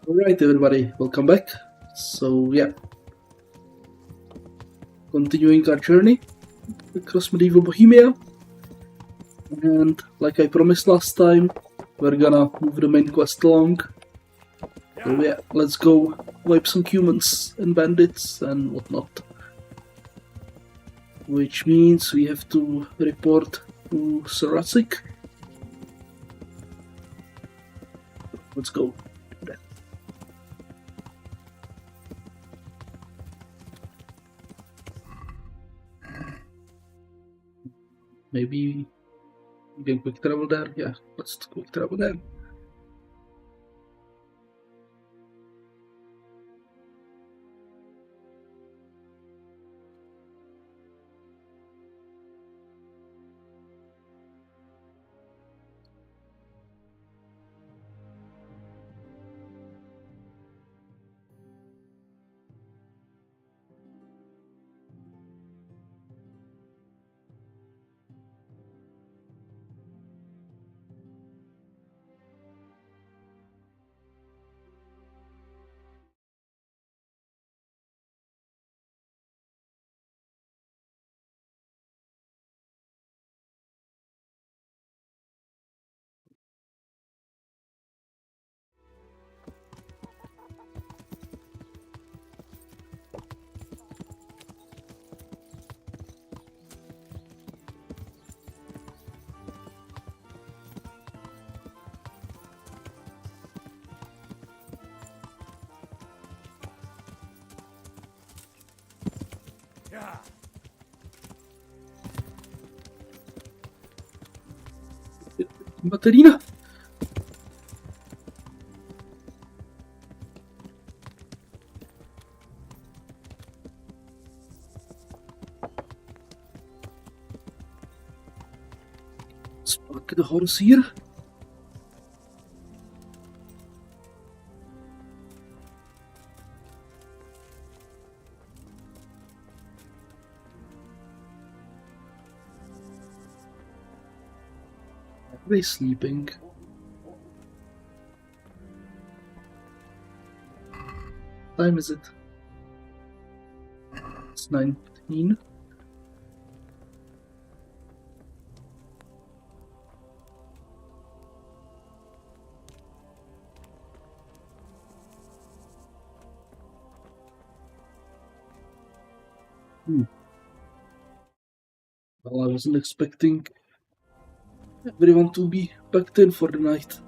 Alright, everybody, welcome back. So, yeah, continuing our journey across medieval Bohemia. And, like I promised last time, we're gonna move the main quest along. So, yeah, let's go wipe some humans and bandits and whatnot. Which means we have to report to Sarasic. Let's go. Maybe we can quick travel there. Yeah, let's quick travel there. Baterina! Let's park the horse here. Are they sleeping? What time is it? It's 19. Well, I wasn't expecting everyone to be packed in for the night.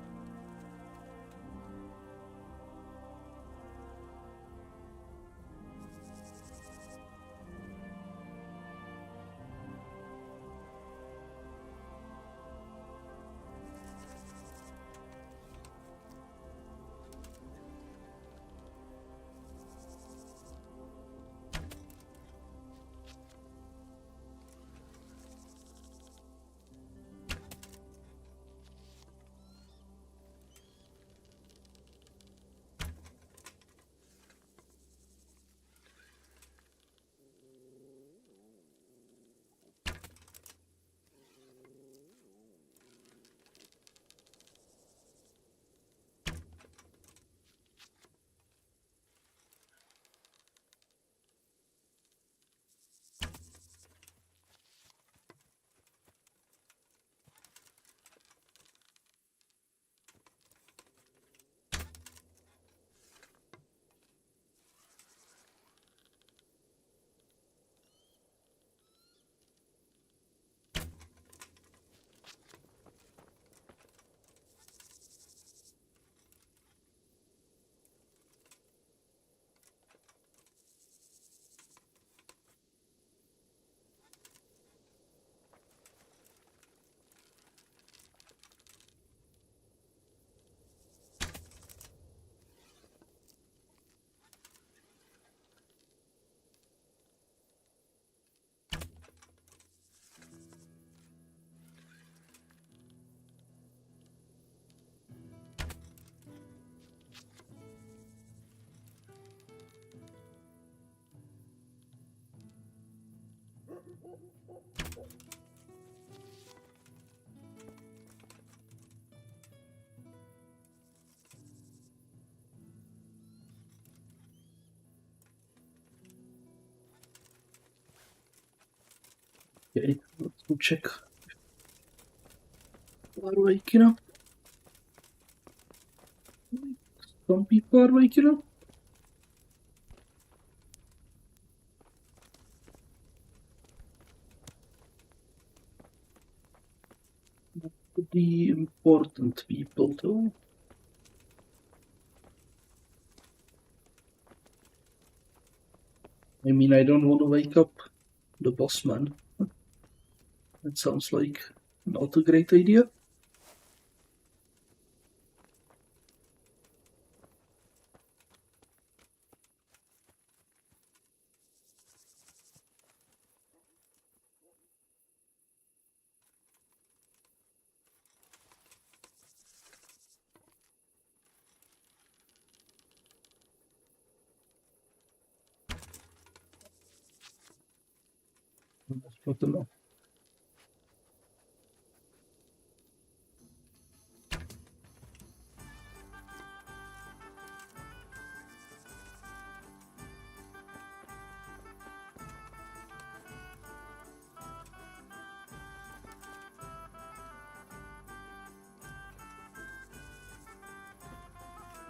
Okay, let's go check. Are waking up? Some people are waking up. The important people, though. I mean, I don't want to wake up the boss man. That sounds like not a great idea. That's not enough.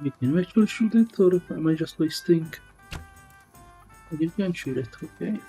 We can actually shoot it, or am I just wasting? You can shoot it, okay.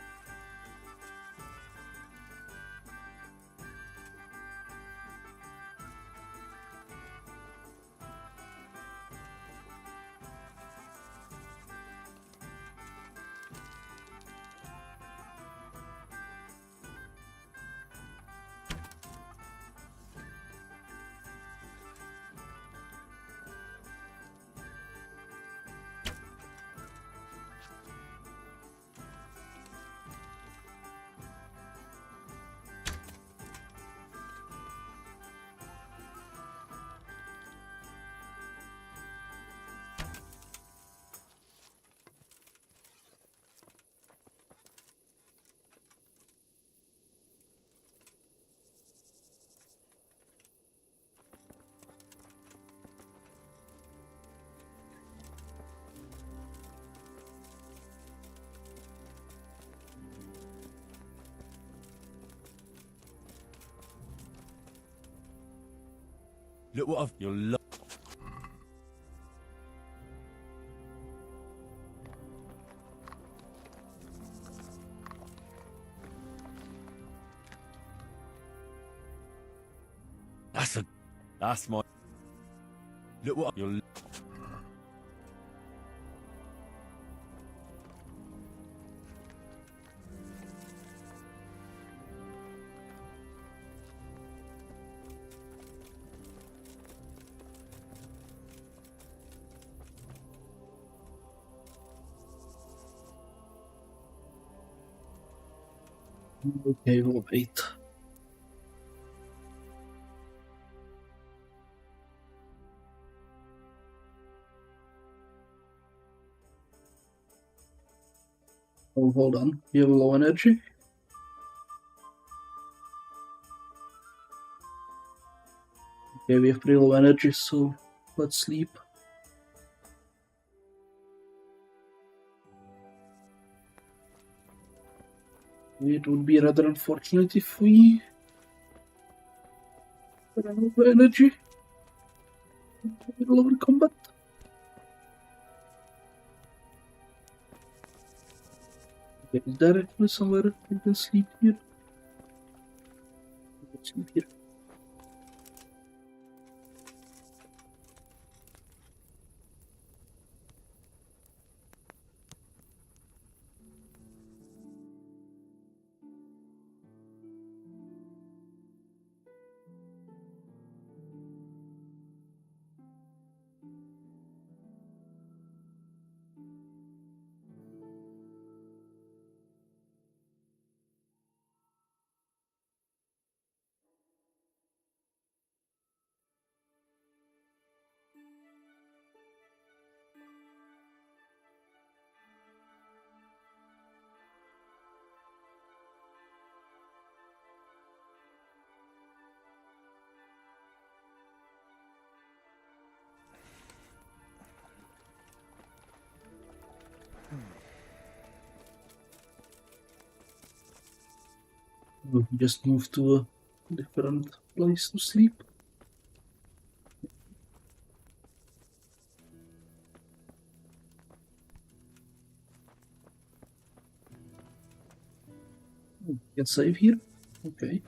Look what I've... You're That's my... Look what... You're... Okay, we'll wait. Oh, hold on. You have low energy? Okay, we have pretty low energy, so let's sleep. It would be rather unfortunate if we ran out of energy in the middle of the combat. Okay, is there actually somewhere we can sleep here? Let's sleep here. Just move to a different place to sleep. Can save here? Okay.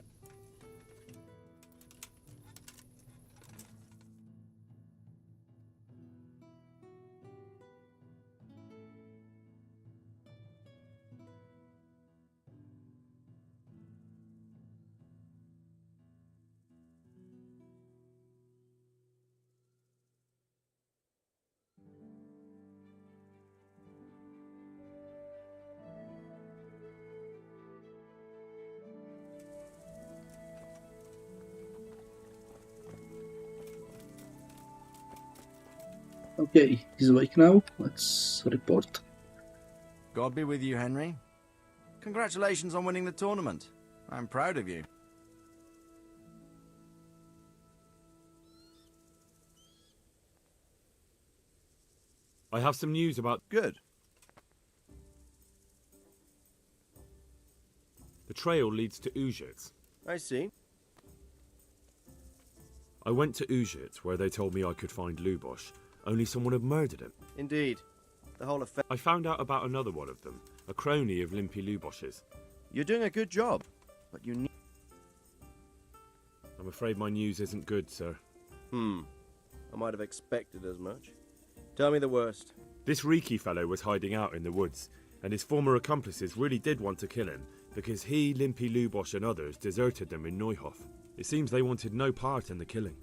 Okay, he's awake now. Let's report. God be with you, Henry. Congratulations on winning the tournament. I'm proud of you. I have some news about Good. the trail leads to Ujits. I see. I went to Ujits where they told me I could find Lubosh, only someone had murdered him. Indeed. The whole affair... I found out about another one of them, a crony of Limpy Lubosh's. You're doing a good job, but you need... I'm afraid my news isn't good, sir. I might have expected as much. Tell me the worst. This Riki fellow was hiding out in the woods, and his former accomplices really did want to kill him, because he, Limpy Lubosh and others deserted them in Neuhof. It seems they wanted no part in the killing.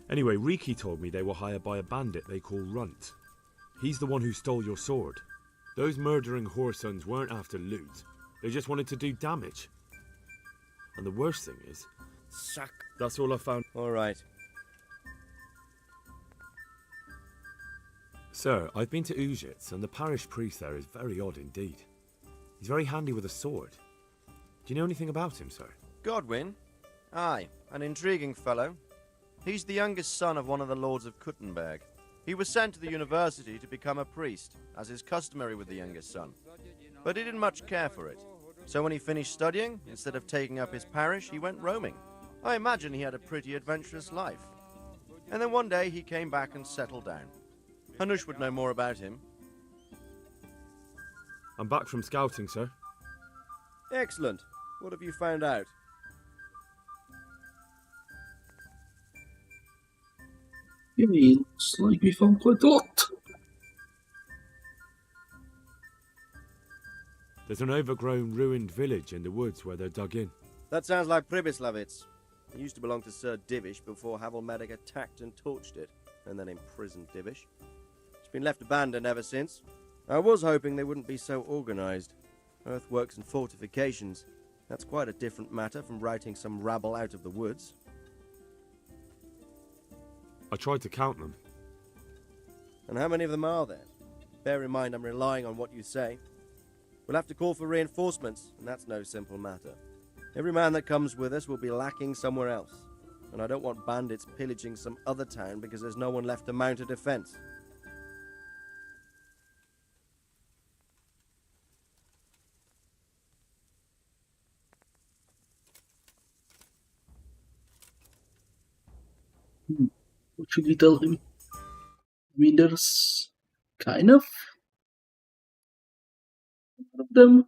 Anyway, Riki told me they were hired by a bandit they call Runt. He's the one who stole your sword. Those murdering whoresons weren't after loot. They just wanted to do damage. And the worst thing is... Suck. That's all I found. All right. Sir, I've been to Ujits, and the parish priest there is very odd indeed. He's very handy with a sword. Do you know anything about him, sir? Godwin? Aye, an intriguing fellow. He's the youngest son of one of the lords of Kuttenberg. He was sent to the university to become a priest, as is customary with the youngest son. But he didn't much care for it. So when he finished studying, instead of taking up his parish, he went roaming. I imagine he had a pretty adventurous life. And then one day he came back and settled down. Hanush would know more about him. I'm back from scouting, sir. Excellent. What have you found out? Yeah, looks like we found quite a lot. There's an overgrown, ruined village in the woods where they're dug in. That sounds like Pribyslavitz. It used to belong to Sir Divish before Havelmedic attacked and torched it, and then imprisoned Divish. It's been left abandoned ever since. I was hoping they wouldn't be so organised. Earthworks and fortifications. That's quite a different matter from routing some rabble out of the woods. I tried to count them. And how many of them are there? Bear in mind I'm relying on what you say. We'll have to call for reinforcements, and that's no simple matter. Every man that comes with us will be lacking somewhere else, and I don't want bandits pillaging some other town because there's no one left to mount a defence. What should we tell him? I mean, there's kind of one of them.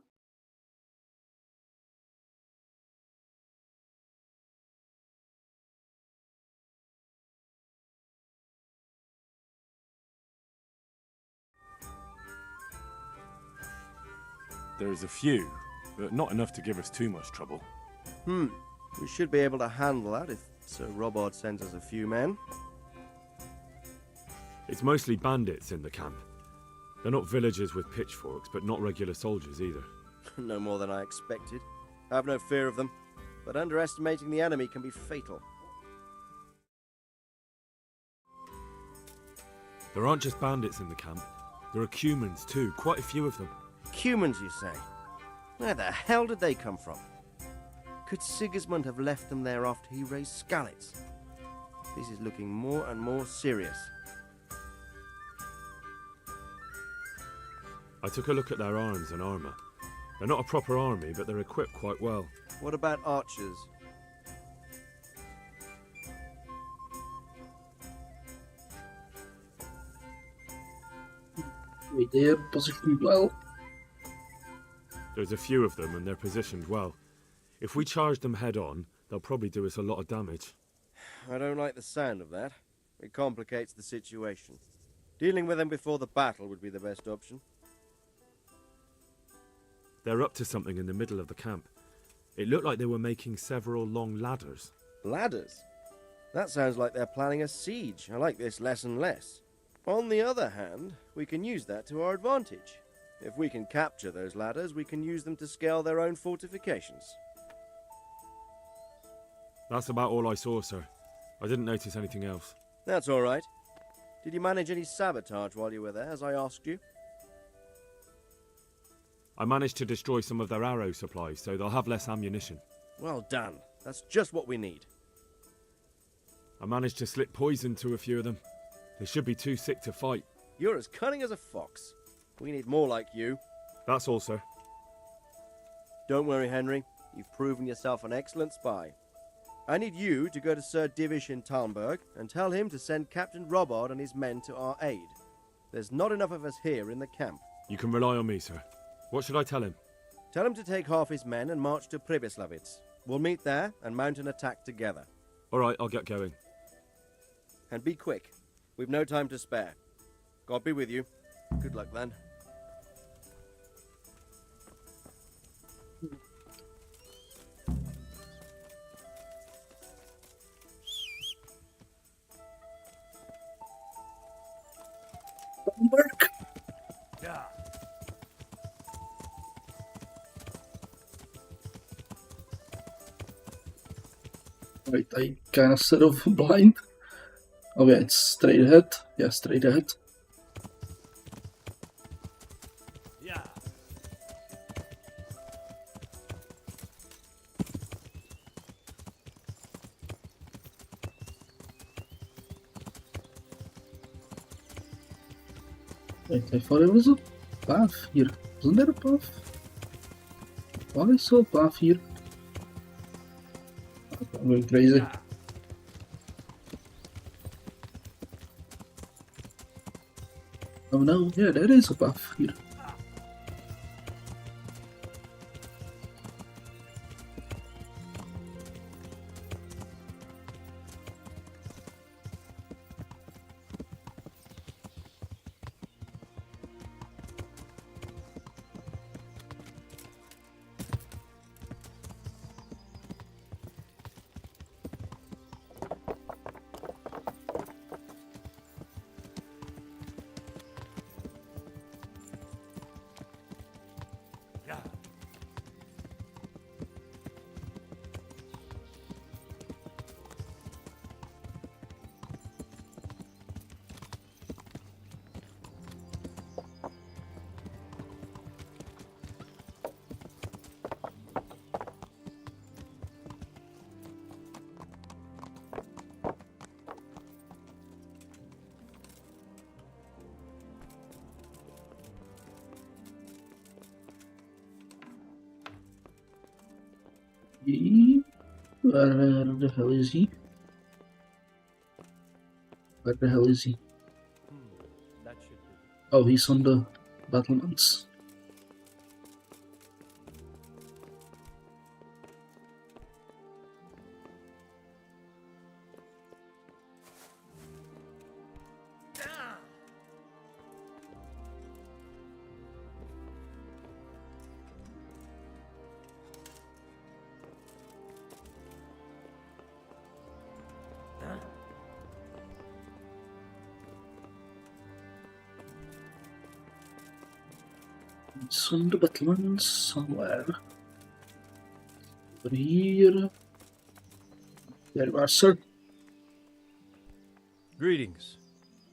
There's a few, but not enough to give us too much trouble. We should be able to handle that if Sir Robard sends us a few men. It's mostly bandits in the camp. They're not villagers with pitchforks, but not regular soldiers either. No more than I expected. I have no fear of them, but underestimating the enemy can be fatal. There aren't just bandits in the camp. There are Cumans too, quite a few of them. Cumans, you say? Where the hell did they come from? Could Sigismund have left them there after he raised Skalitz? This is looking more and more serious. I took a look at their arms and armour. They're not a proper army, but they're equipped quite well. What about archers? Right there, positioned well. There's a few of them and they're positioned well. If we charge them head on, they'll probably do us a lot of damage. I don't like the sound of that. It complicates the situation. Dealing with them before the battle would be the best option. They're up to something in the middle of the camp. It looked like they were making several long ladders. Ladders? That sounds like they're planning a siege. I like this less and less. On the other hand, we can use that to our advantage. If we can capture those ladders, we can use them to scale their own fortifications. That's about all I saw, sir. I didn't notice anything else. That's all right. Did you manage any sabotage while you were there, as I asked you? I managed to destroy some of their arrow supplies, so they'll have less ammunition. Well done. That's just what we need. I managed to slip poison to a few of them. They should be too sick to fight. You're as cunning as a fox. We need more like you. That's all, sir. Don't worry, Henry. You've proven yourself an excellent spy. I need you to go to Sir Divish in Talmberg and tell him to send Captain Robard and his men to our aid. There's not enough of us here in the camp. You can rely on me, sir. What should I tell him? Tell him to take half his men and march to Pribyslavitz. We'll meet there and mount an attack together. All right, I'll get going. And be quick. We've no time to spare. God be with you. Good luck then. Work. Yeah. Right, I kind of set off blind. Oh yeah, it's straight ahead. Yeah, straight ahead. Yeah. Wait, I thought there was a path here. Wasn't there a path? Why I saw a path here? I'm going crazy. Yeah. Oh no, yeah, there is a path here. Yeah. Where the hell is he? Where the hell is he? That should be. Oh, he's on the battlements. It's on the battlements somewhere. Over here. There you are, sir. Greetings.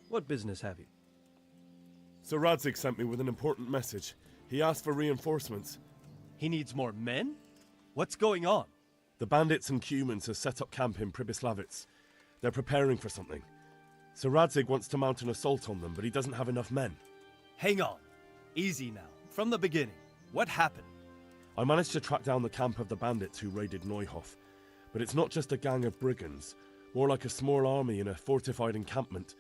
What business have you? Sir Radzig sent me with an important message. He asked for reinforcements. He needs more men? What's going on? The bandits and Cumans have set up camp in Pribyslavitz. They're preparing for something. Sir Radzig wants to mount an assault on them, but he doesn't have enough men. Hang on. Easy now. From the beginning. What happened? I managed to track down the camp of the bandits who raided Neuhof. But it's not just a gang of brigands, more like a small army in a fortified encampment.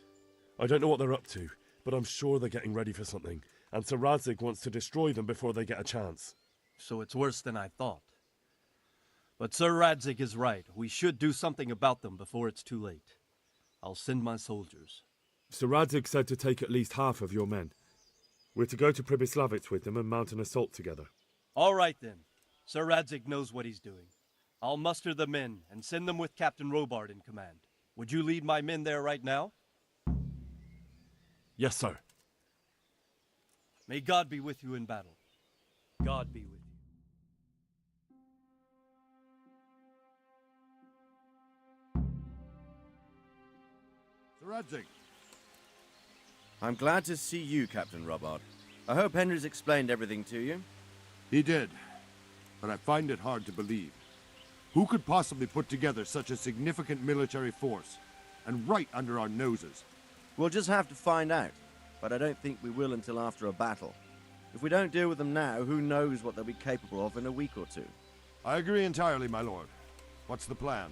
I don't know what they're up to, but I'm sure they're getting ready for something, and Sir Radzig wants to destroy them before they get a chance. So it's worse than I thought. But Sir Radzig is right. We should do something about them before it's too late. I'll send my soldiers. Sir Radzig said to take at least half of your men. We're to go to Pribyslavitz with them and mount an assault together. All right then. Sir Radzig knows what he's doing. I'll muster the men and send them with Captain Robard in command. Would you lead my men there right now? Yes, sir. May God be with you in battle. God be with you. Sir Radzig. I'm glad to see you, Captain Robard. I hope Henry's explained everything to you. He did, but I find it hard to believe. Who could possibly put together such a significant military force, and right under our noses? We'll just have to find out, but I don't think we will until after a battle. If we don't deal with them now, who knows what they'll be capable of in a week or two. I agree entirely, my lord. What's the plan?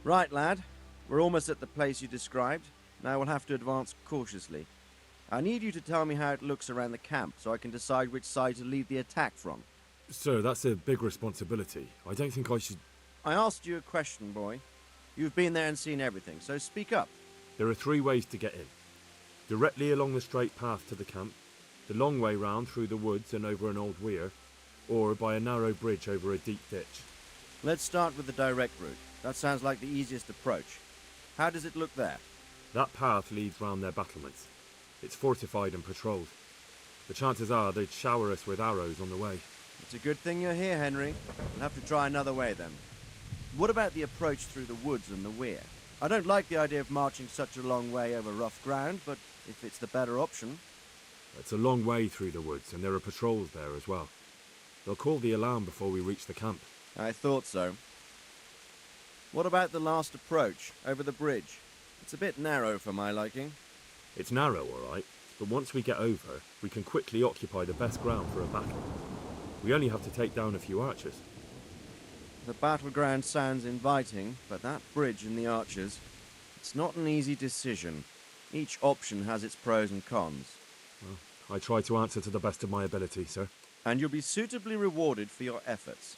Right, lad. We're almost at the place you described. Now we'll have to advance cautiously. I need you to tell me how it looks around the camp so I can decide which side to lead the attack from. Sir, that's a big responsibility. I don't think I should... I asked you a question, boy. You've been there and seen everything, so speak up. There are 3 ways to get in. Directly along the straight path to the camp, the long way round through the woods and over an old weir, or by a narrow bridge over a deep ditch. Let's start with the direct route. That sounds like the easiest approach. How does it look there? That path leads round their battlements. It's fortified and patrolled. The chances are they'd shower us with arrows on the way. It's a good thing you're here, Henry. We'll have to try another way then. What about the approach through the woods and the weir? I don't like the idea of marching such a long way over rough ground, but if it's the better option... It's a long way through the woods, and there are patrols there as well. They'll call the alarm before we reach the camp. I thought so. What about the last approach, over the bridge? It's a bit narrow for my liking. It's narrow, all right, but once we get over, we can quickly occupy the best ground for a battle. We only have to take down a few archers. The battleground sounds inviting, but that bridge and the archers, it's not an easy decision. Each option has its pros and cons. Well, I try to answer to the best of my ability, sir. And you'll be suitably rewarded for your efforts.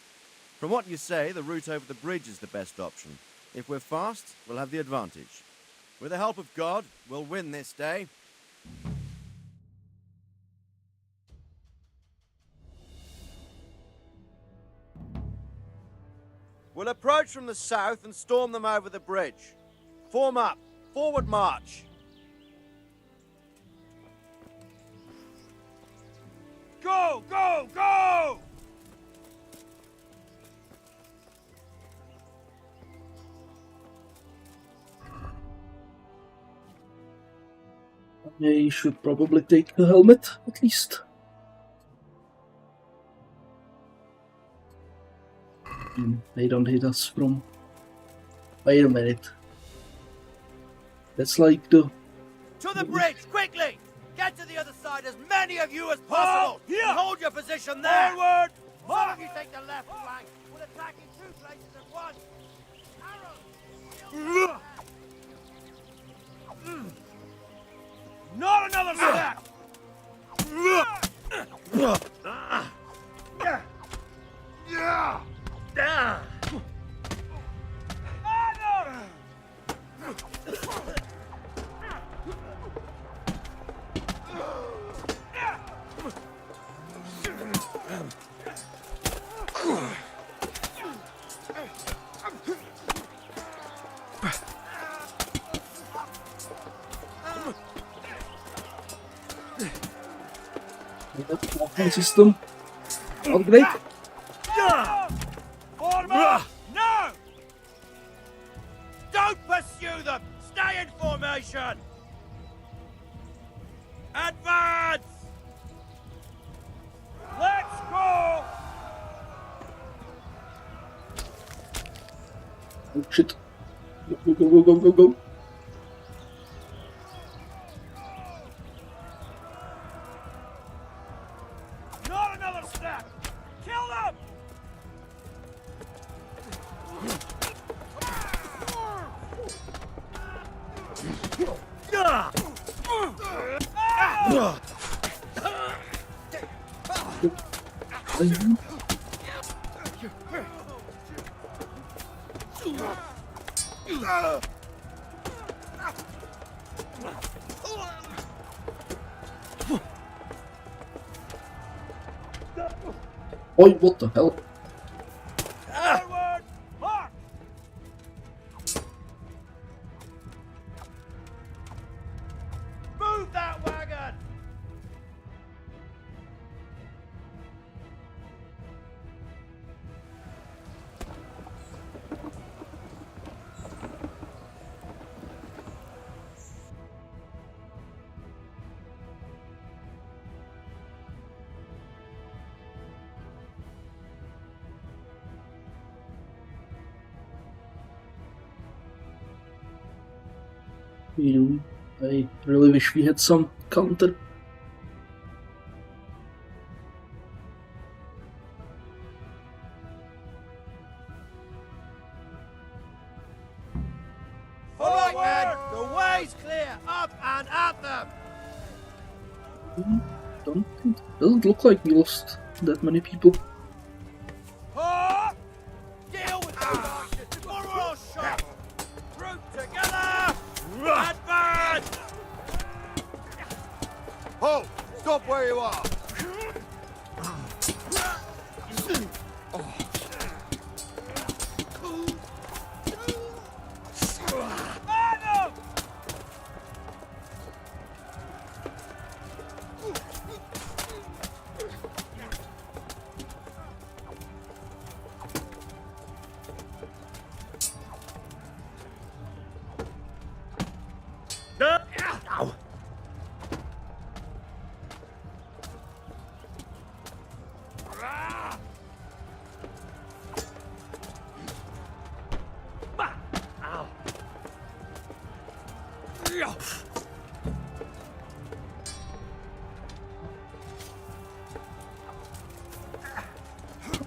From what you say, the route over the bridge is the best option. If we're fast, we'll have the advantage. With the help of God, we'll win this day. We'll approach from the south and storm them over the bridge. Form up. Forward march. Go, go, go! I should probably take the helmet, at least. They don't hit us from... Wait a minute. That's like the... To the bridge, quickly! Get to the other side, as many of you as possible! Here! And hold your position there! Forward! Some of you take the left flank. We'll attack in 2 places at once. Arrows! Not another step! Walking system. Upgrade. Form up! No! Don't pursue them! Stay in formation! Advance! Let's go! Oh shit. Go, go, go, go, go, go. Not another step! Kill them! Oi, what the hell? Forward! March! Move that wagon! I really wish we had some counter. All right, men, the way's clear. Up and at them. Doesn't look like we lost that many people. Huh? Deal with those archers before we're all shot. Group together. Advance! Halt! Stop where you are. Adam!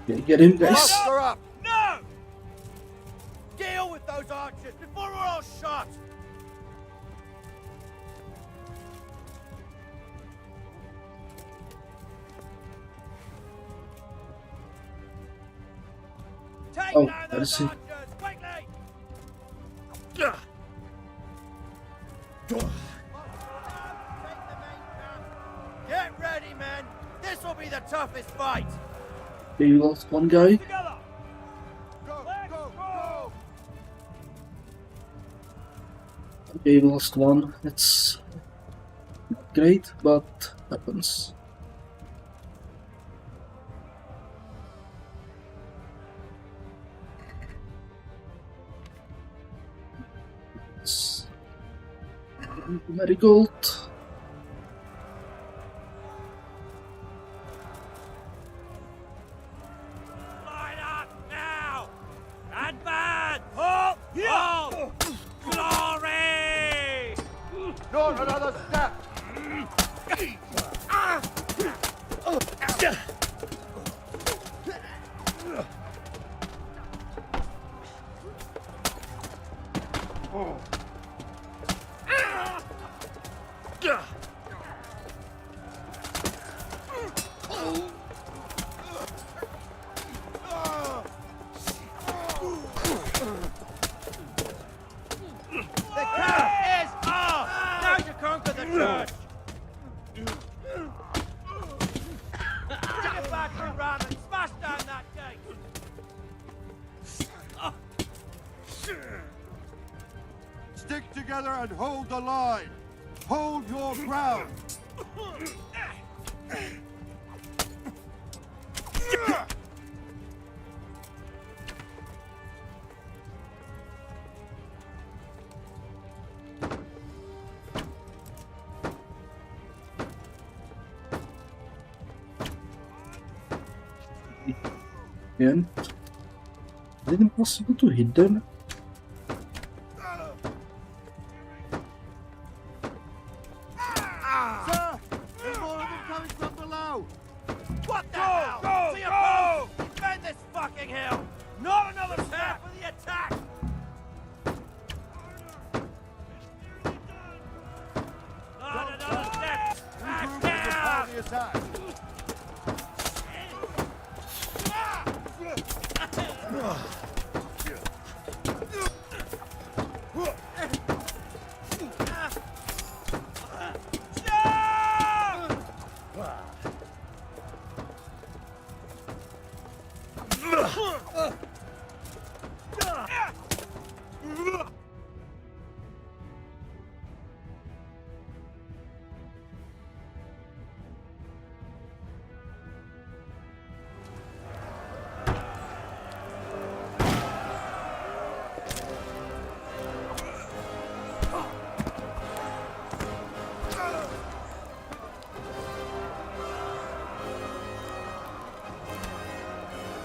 Okay, get him, guys. Muster up. No! Deal with those archers before we're all shot. Take Oh, down I those see. archers quickly. Get ready, men. This will be the toughest fight. Okay, we lost one guy. Together! Let's go! Okay, we lost one. It's not great, but happens. It's Marigold. Line up now. Advance. Halt. Halt. Glory. Not another step. The count is off! Now to conquer the church! Take it back and ram and smash down that gate! Stick together and hold the line. Hold your ground. Again. Is it impossible to hit them? Sir, there's more of them coming from below. What the Go, hell? go, To your go! post! Defend this fucking hill! Not another step for the attack! Not another step! Back Improvement is part down! of the attack.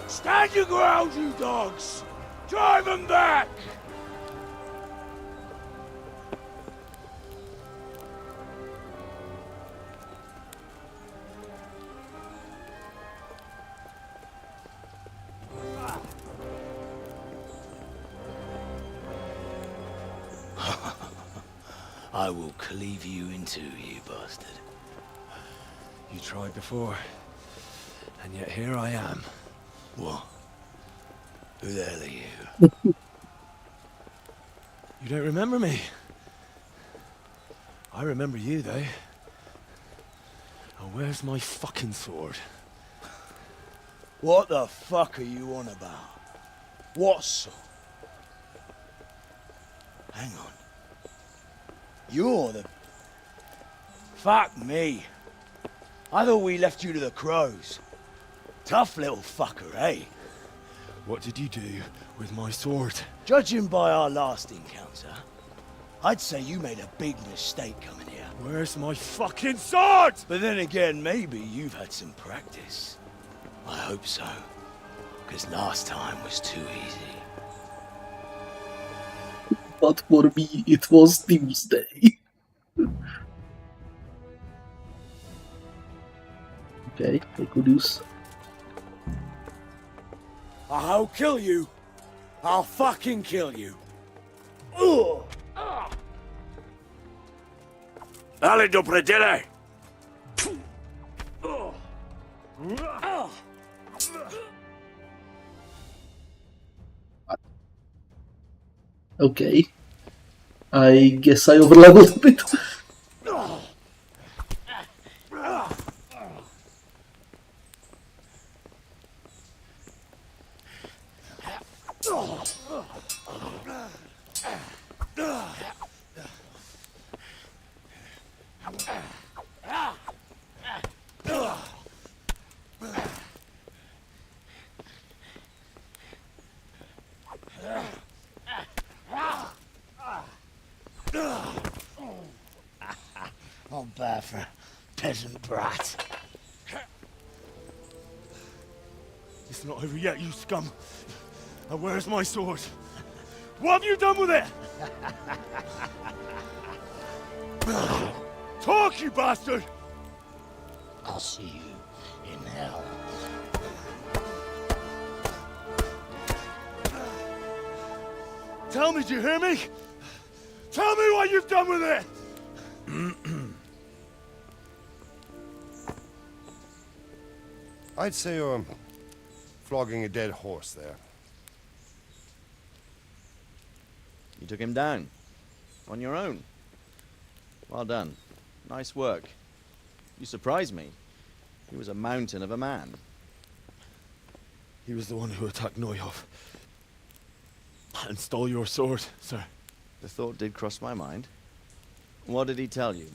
Stand your ground, you dogs! Drive them back! I will cleave you in two, you bastard. You tried before, and yet here I am. What? Who the hell are you? You don't remember me? I remember you, though. Oh, where's my fucking sword? What the fuck are you on about? What sword? Hang on. You're the... Fuck me. I thought we left you to the crows. Tough little fucker, eh? What did you do with my sword? Judging by our last encounter, I'd say you made a big mistake coming here. Where's my fucking sword? But then again, maybe you've had some practice. I hope so. Because last time was too easy. But for me, it was Tuesday. Okay, I could use. I'll kill you. I'll fucking kill you. Ugh. Ale do predele! Okay. I guess I overleveled a bit. Not bad for a peasant brat. It's not over yet, you scum. And where's my sword? What have you done with it? Talk, you bastard! I'll see you in hell. Tell me, do you hear me? Tell me what you've done with it! I'd say you're flogging a dead horse there. You took him down. On your own. Well done. Nice work. You surprised me. He was a mountain of a man. He was the one who attacked Neuhoff. And stole your sword, sir. The thought did cross my mind. What did he tell you?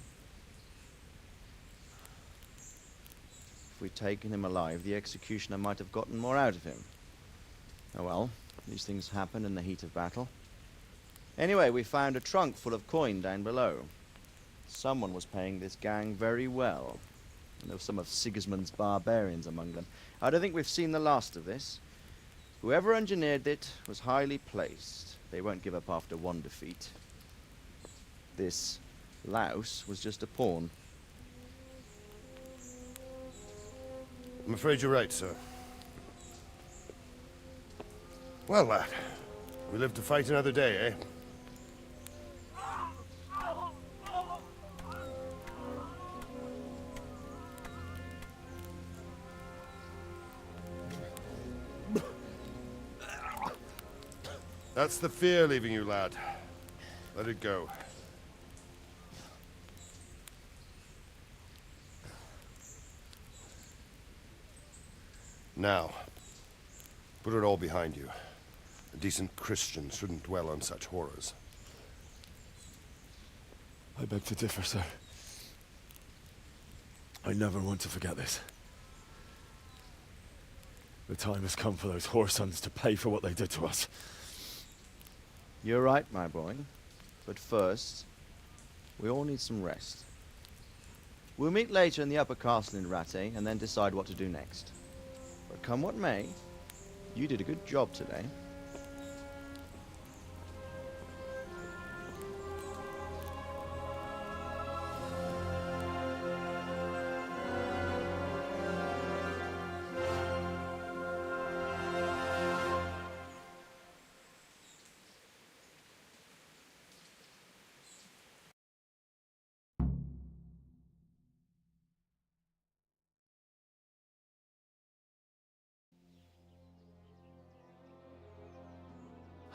If we'd taken him alive, the executioner might have gotten more out of him. Oh well, these things happen in the heat of battle. Anyway, we found a trunk full of coin down below. Someone was paying this gang very well. And there were some of Sigismund's barbarians among them. I don't think we've seen the last of this. Whoever engineered it was highly placed. They won't give up after one defeat. This louse was just a pawn. I'm afraid you're right, sir. Well, lad, we live to fight another day, eh? That's the fear leaving you, lad. Let it go. Now, put it all behind you. A decent Christian shouldn't dwell on such horrors. I beg to differ, sir. I never want to forget this. The time has come for those whoresons to pay for what they did to us. You're right, my boy. But first, we all need some rest. We'll meet later in the upper castle in Rattay and then decide what to do next. But come what may, you did a good job today.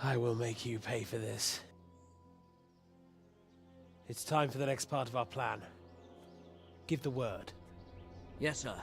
I will make you pay for this. It's time for the next part of our plan. Give the word. Yes, sir.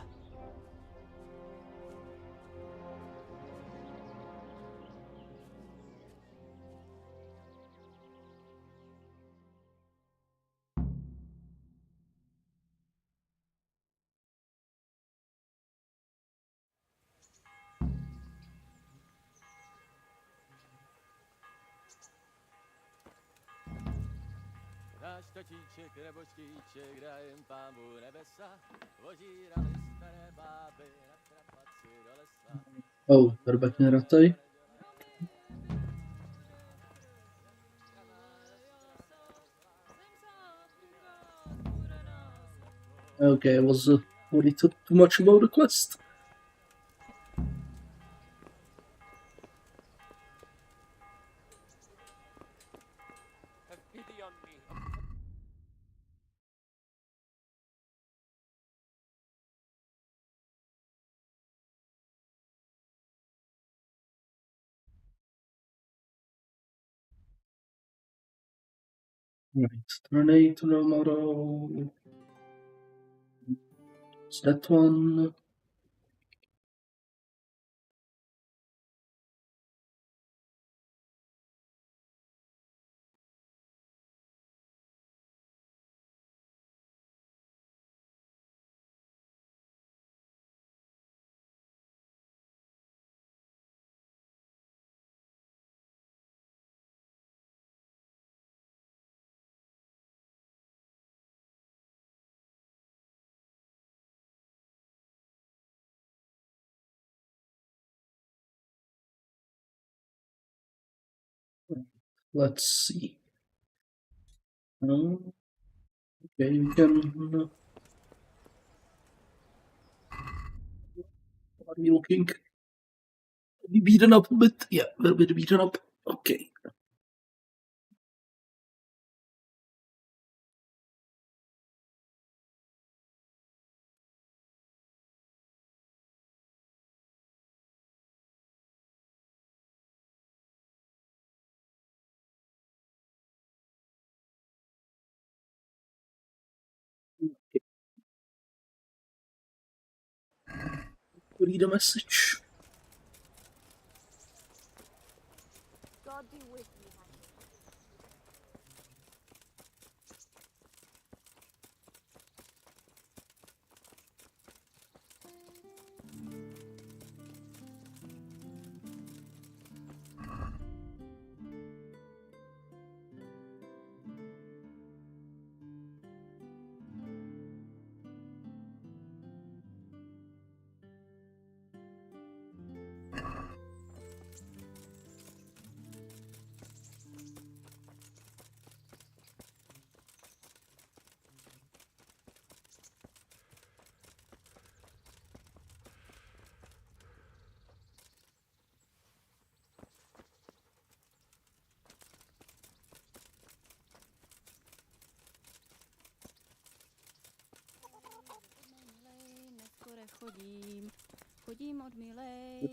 Oh, we're back in Rattay. Okay, I was worried too much about the quest. Right, turn 8 tomorrow. It's that one. Let's see. Okay, we can. Are we looking? We beaten up a bit. Yeah, a little bit beaten up. Okay. Read a message. God be with you, Henry.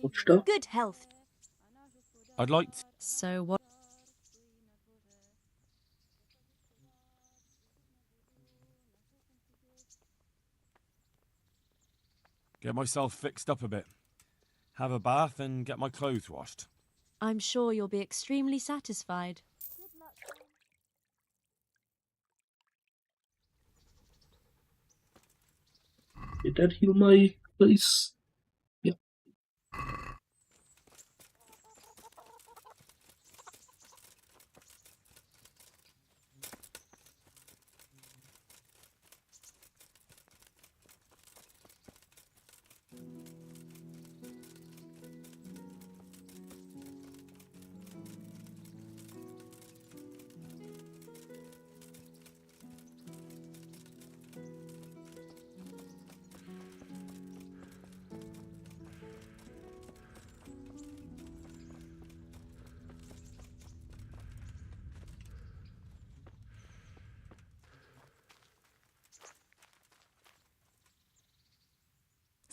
Poczta. Good health. I'd like to... So what? Get myself fixed up a bit. Have a bath and get my clothes washed. I'm sure you'll be extremely satisfied. Did that heal my place? Yeah.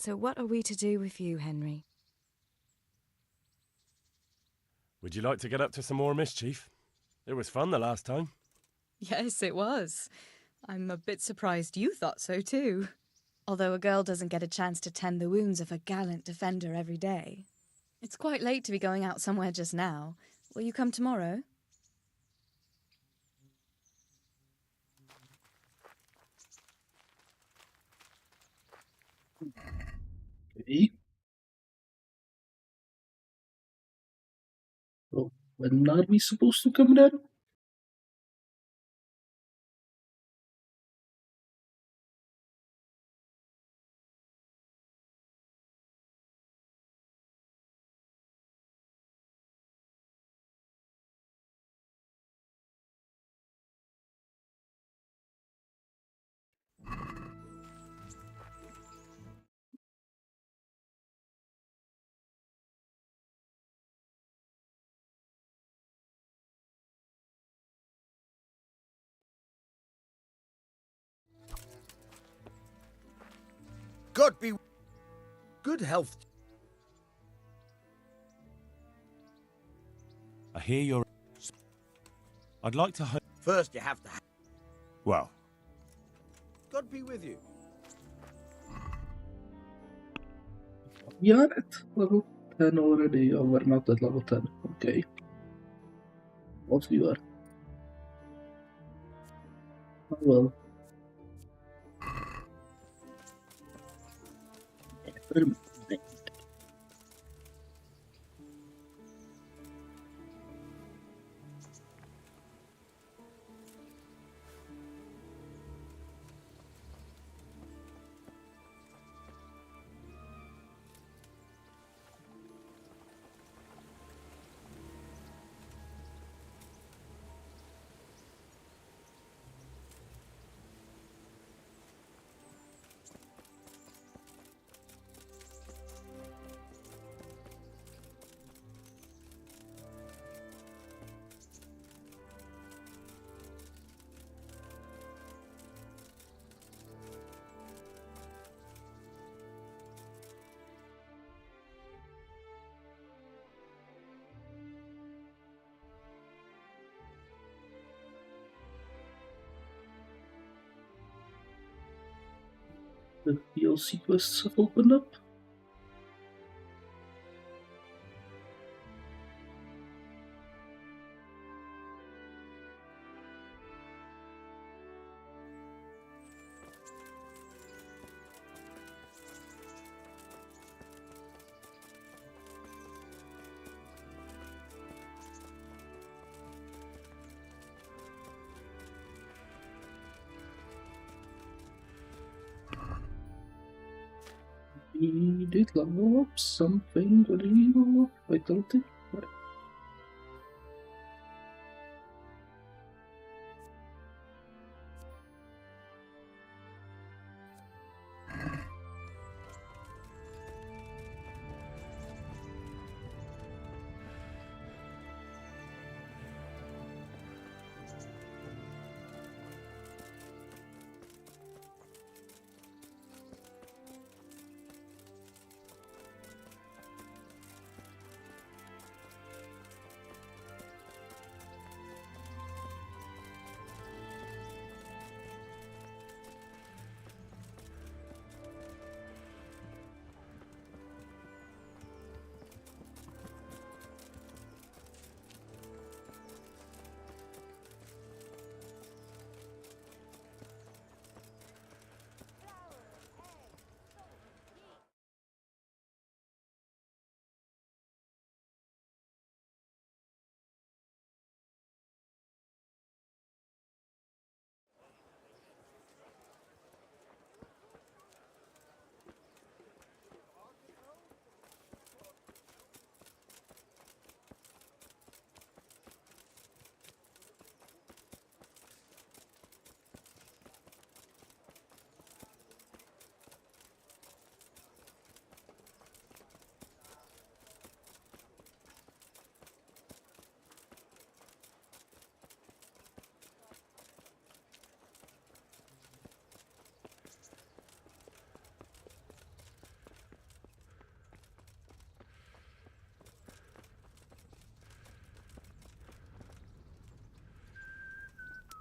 So what are we to do with you, Henry? Would you like to get up to some more mischief? It was fun the last time. Yes, it was. I'm a bit surprised you thought so too. Although a girl doesn't get a chance to tend the wounds of a gallant defender every day. It's quite late to be going out somewhere just now. Will you come tomorrow? Okay. So, when are we supposed to come then? God be good health. I hear you're... I'd like to... First, you have to. Well, God be with you. We are at level 10 already. Oh, we're not at level 10. Okay. What we are. Oh well. The DLC quests have opened up. We did level up something. What did we level up? Vitality? Right.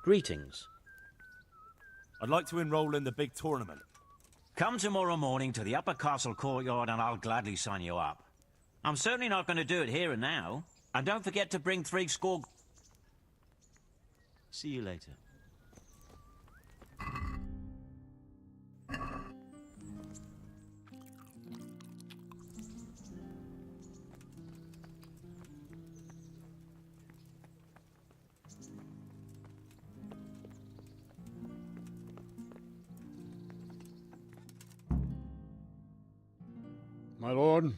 Greetings. I'd like to enroll in the big tournament. Come tomorrow morning to the upper castle courtyard and I'll gladly sign you up. I'm certainly not going to do it here and now. And don't forget to bring 3 score... See you later. My lord,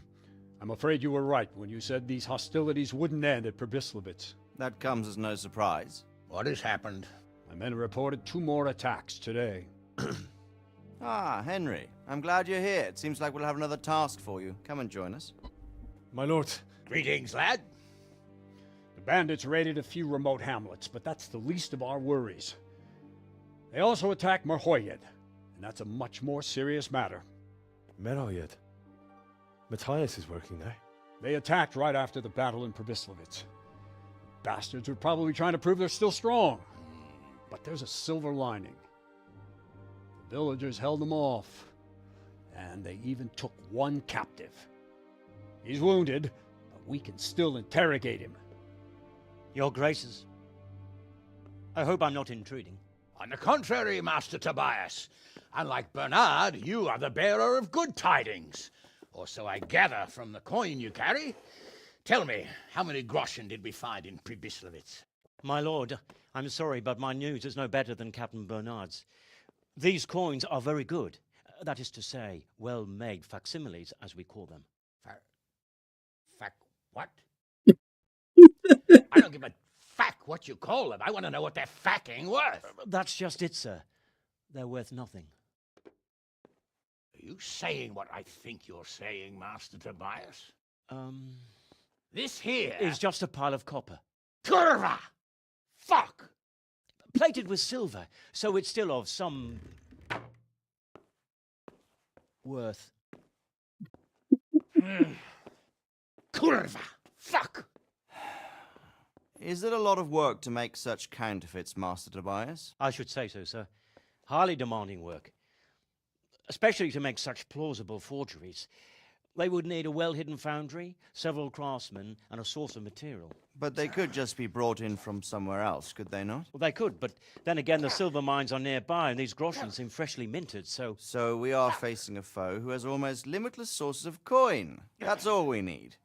I'm afraid you were right when you said these hostilities wouldn't end at Probislavitz. That comes as no surprise. What has happened? My men reported 2 more attacks today. Ah, Henry. I'm glad you're here. It seems like we'll have another task for you. Come and join us. My lord. Greetings, lad. The bandits raided a few remote hamlets, but that's the least of our worries. They also attacked Merhoyed, and that's a much more serious matter. Merhoyed? Matthias is working there. They attacked right after the battle in Probislavitz. Bastards were probably trying to prove they're still strong. But there's a silver lining. The villagers held them off, and they even took 1 captive. He's wounded, but we can still interrogate him. Your Graces, I hope I'm not intruding. On the contrary, Master Tobias. Unlike Bernard, you are the bearer of good tidings. Or so I gather from the coin you carry. Tell me, how many groschen did we find in Probislavitz? My lord, I'm sorry, but my news is no better than Captain Bernard's. These coins are very good. That is to say, well-made facsimiles, as we call them. What? I don't give a what you call them. I want to know what they're facking worth. That's just it, sir. They're worth nothing. Are you saying what I think you're saying, Master Tobias? This here is just a pile of copper. Curva! Fuck! Plated with silver, so it's still of some... worth. Curva! Fuck! Is it a lot of work to make such counterfeits, Master Tobias? I should say so, sir. Highly demanding work. Especially to make such plausible forgeries. They would need a well-hidden foundry, several craftsmen, and a source of material. But they could just be brought in from somewhere else, could they not? Well, they could, but then again the silver mines are nearby and these groschen seem freshly minted, so... So we are facing a foe who has almost limitless sources of coin. That's all we need.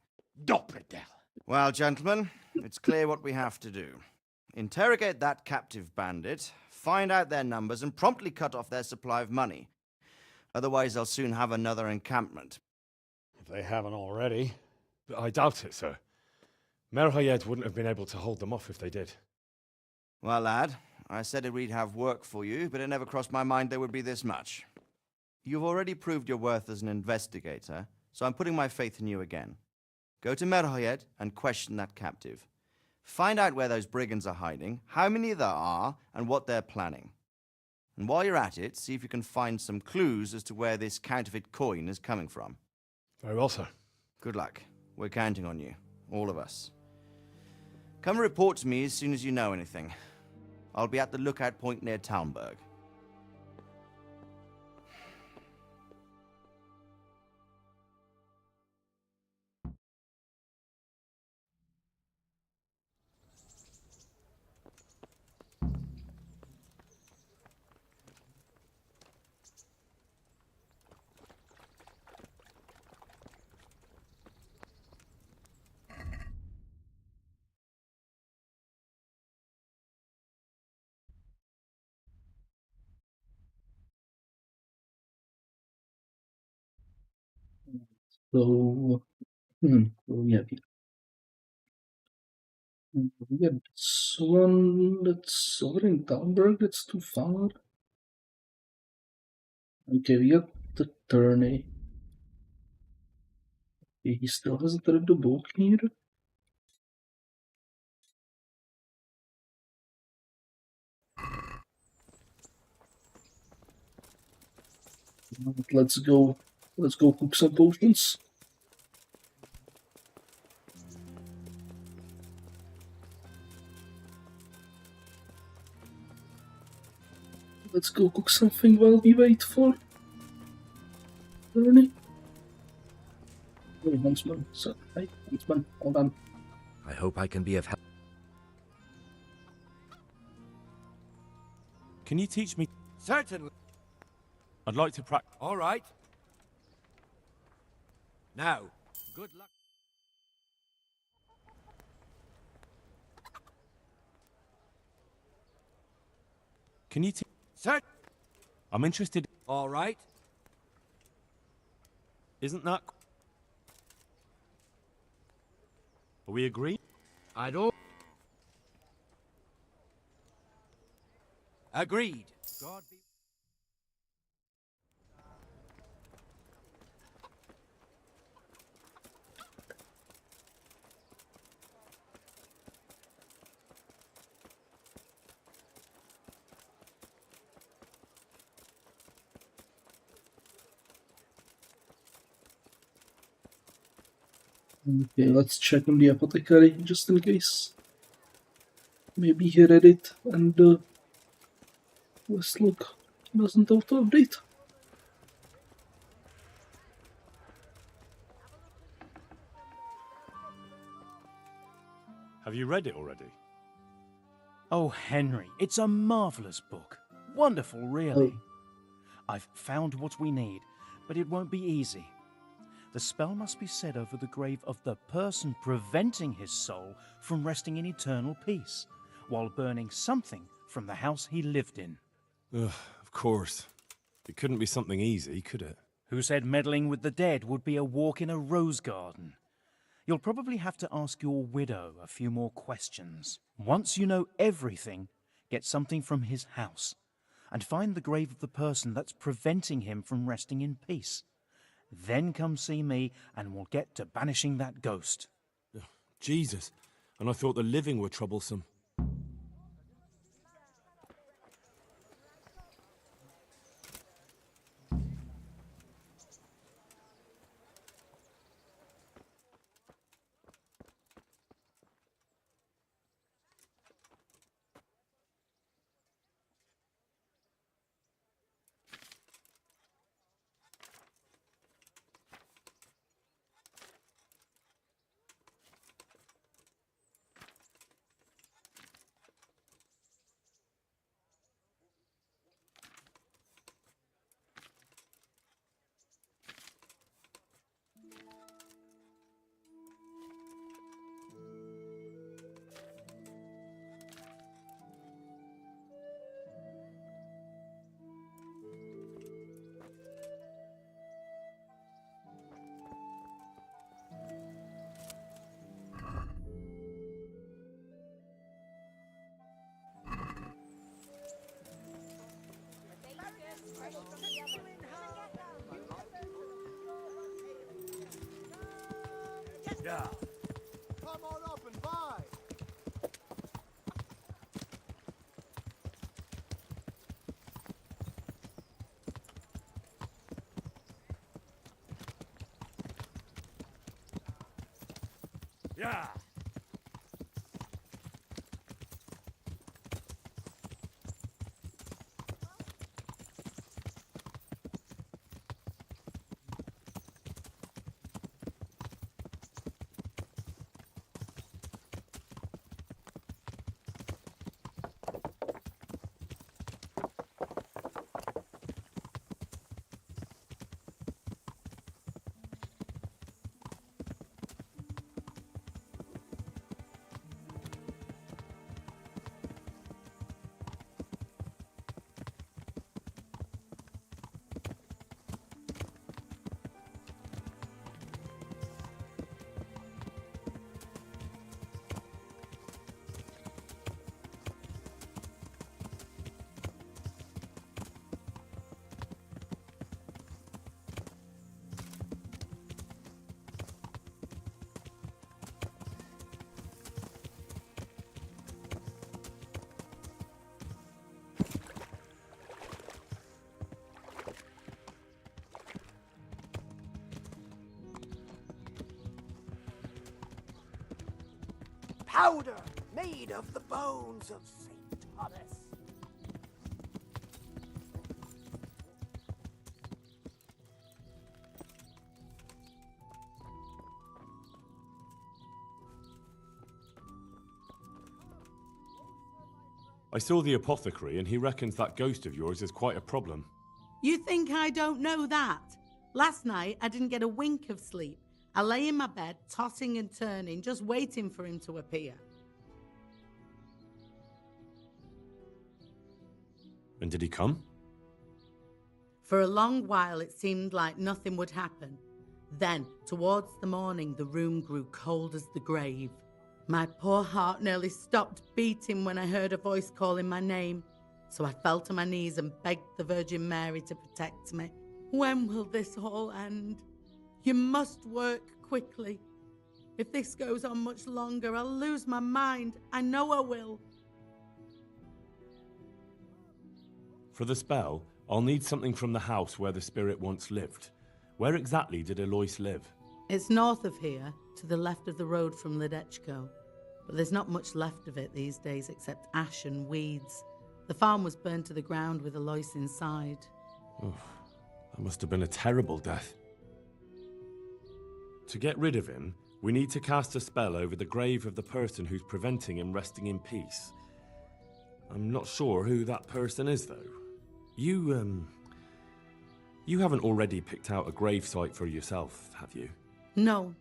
Doppelter. Well, gentlemen, it's clear what we have to do. Interrogate that captive bandit, find out their numbers, and promptly cut off their supply of money. Otherwise, they'll soon have another encampment. If they haven't already. But I doubt it, sir. Merhoyed wouldn't have been able to hold them off if they did. Well, lad, I said we'd have work for you, but it never crossed my mind there would be this much. You've already proved your worth as an investigator, so I'm putting my faith in you again. Go to Merhoyed and question that captive. Find out where those brigands are hiding, how many there are, and what they're planning. And while you're at it, see if you can find some clues as to where this counterfeit coin is coming from. Very well, sir. Good luck. We're counting on you. All of us. Come report to me as soon as you know anything. I'll be at the lookout point near Talmberg. So, yeah, we got this one that's over in Talmberg, that's too far. Okay, we got the tourney. Okay, he still hasn't read the book here. Let's go cook some potions. let's go cook something while we wait for Ernie. Oh, huntsman. So, hey, huntsman, hold on. I hope I can be of help. Can you teach me? Certainly. I'd like to practice. All right. Now, good luck. Can you teach? Sir. I'm interested. All right. Isn't that? Are we agreed? I don't. Agreed. God be. Okay, let's check on the apothecary just in case. Maybe he read it and let's look. Doesn't auto update. Have you read it already? Oh, Henry, it's a marvelous book. Wonderful, really. I've found what we need, but it won't be easy. The spell must be said over the grave of the person preventing his soul from resting in eternal peace, while burning something from the house he lived in. Ugh, of course. It couldn't be something easy, could it? Who said meddling with the dead would be a walk in a rose garden? You'll probably have to ask your widow a few more questions. Once you know everything, get something from his house, and find the grave of the person that's preventing him from resting in peace. Then come see me, and we'll get to banishing that ghost. Jesus, and I thought the living were troublesome. Yeah. Come on up and buy. Yeah. Powder made of the bones of St. Thomas. I saw the apothecary and he reckons that ghost of yours is quite a problem. You think I don't know that? Last night, I didn't get a wink of sleep. I lay in my bed, tossing and turning, just waiting for him to appear. And did he come? For a long while, it seemed like nothing would happen. Then, towards the morning, the room grew cold as the grave. My poor heart nearly stopped beating when I heard a voice calling my name. So I fell to my knees and begged the Virgin Mary to protect me. When will this all end? You must work quickly. If this goes on much longer, I'll lose my mind. I know I will. For the spell, I'll need something from the house where the spirit once lived. Where exactly did Alois live? It's north of here, to the left of the road from Ledechko. But there's not much left of it these days except ash and weeds. The farm was burned to the ground with Alois inside. Oof, that must have been a terrible death. To get rid of him, we need to cast a spell over the grave of the person who's preventing him resting in peace. I'm not sure who that person is, though. You haven't already picked out a grave site for yourself, have you? No.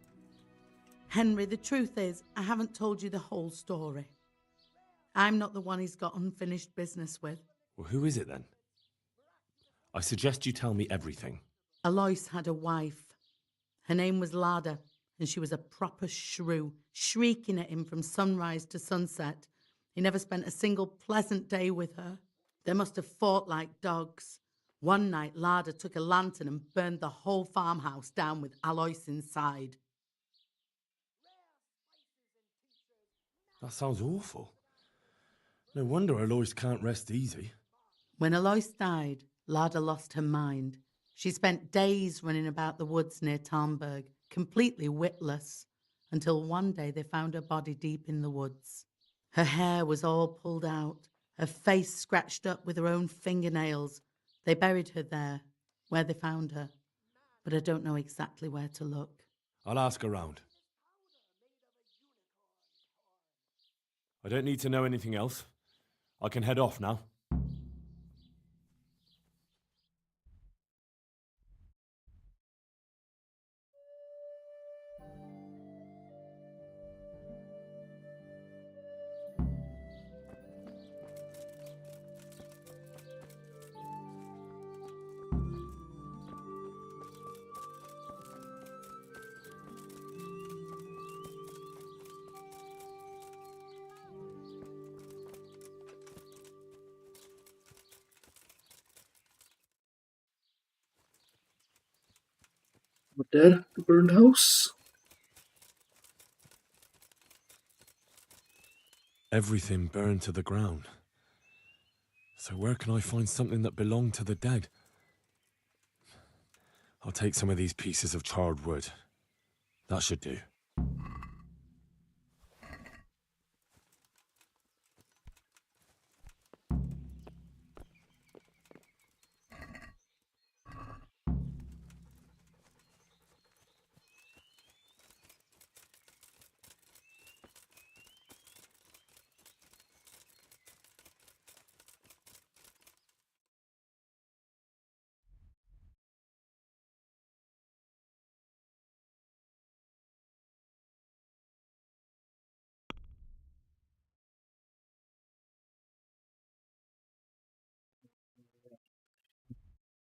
Henry, the truth is, I haven't told you the whole story. I'm not the one he's got unfinished business with. Well, who is it then? I suggest you tell me everything. Alois had a wife. Her name was Lada, and she was a proper shrew, shrieking at him from sunrise to sunset. He never spent a single pleasant day with her. They must have fought like dogs. One night, Lada took a lantern and burned the whole farmhouse down with Alois inside. That sounds awful. No wonder Alois can't rest easy. When Alois died, Lada lost her mind. She spent days running about the woods near Tarnberg, completely witless, until one day they found her body deep in the woods. Her hair was all pulled out, her face scratched up with her own fingernails. They buried her there, where they found her, but I don't know exactly where to look. I'll ask around. I don't need to know anything else. I can head off now. Over there, the burned house. Everything burned to the ground. So where can I find something that belonged to the dead? I'll take some of these pieces of charred wood. That should do.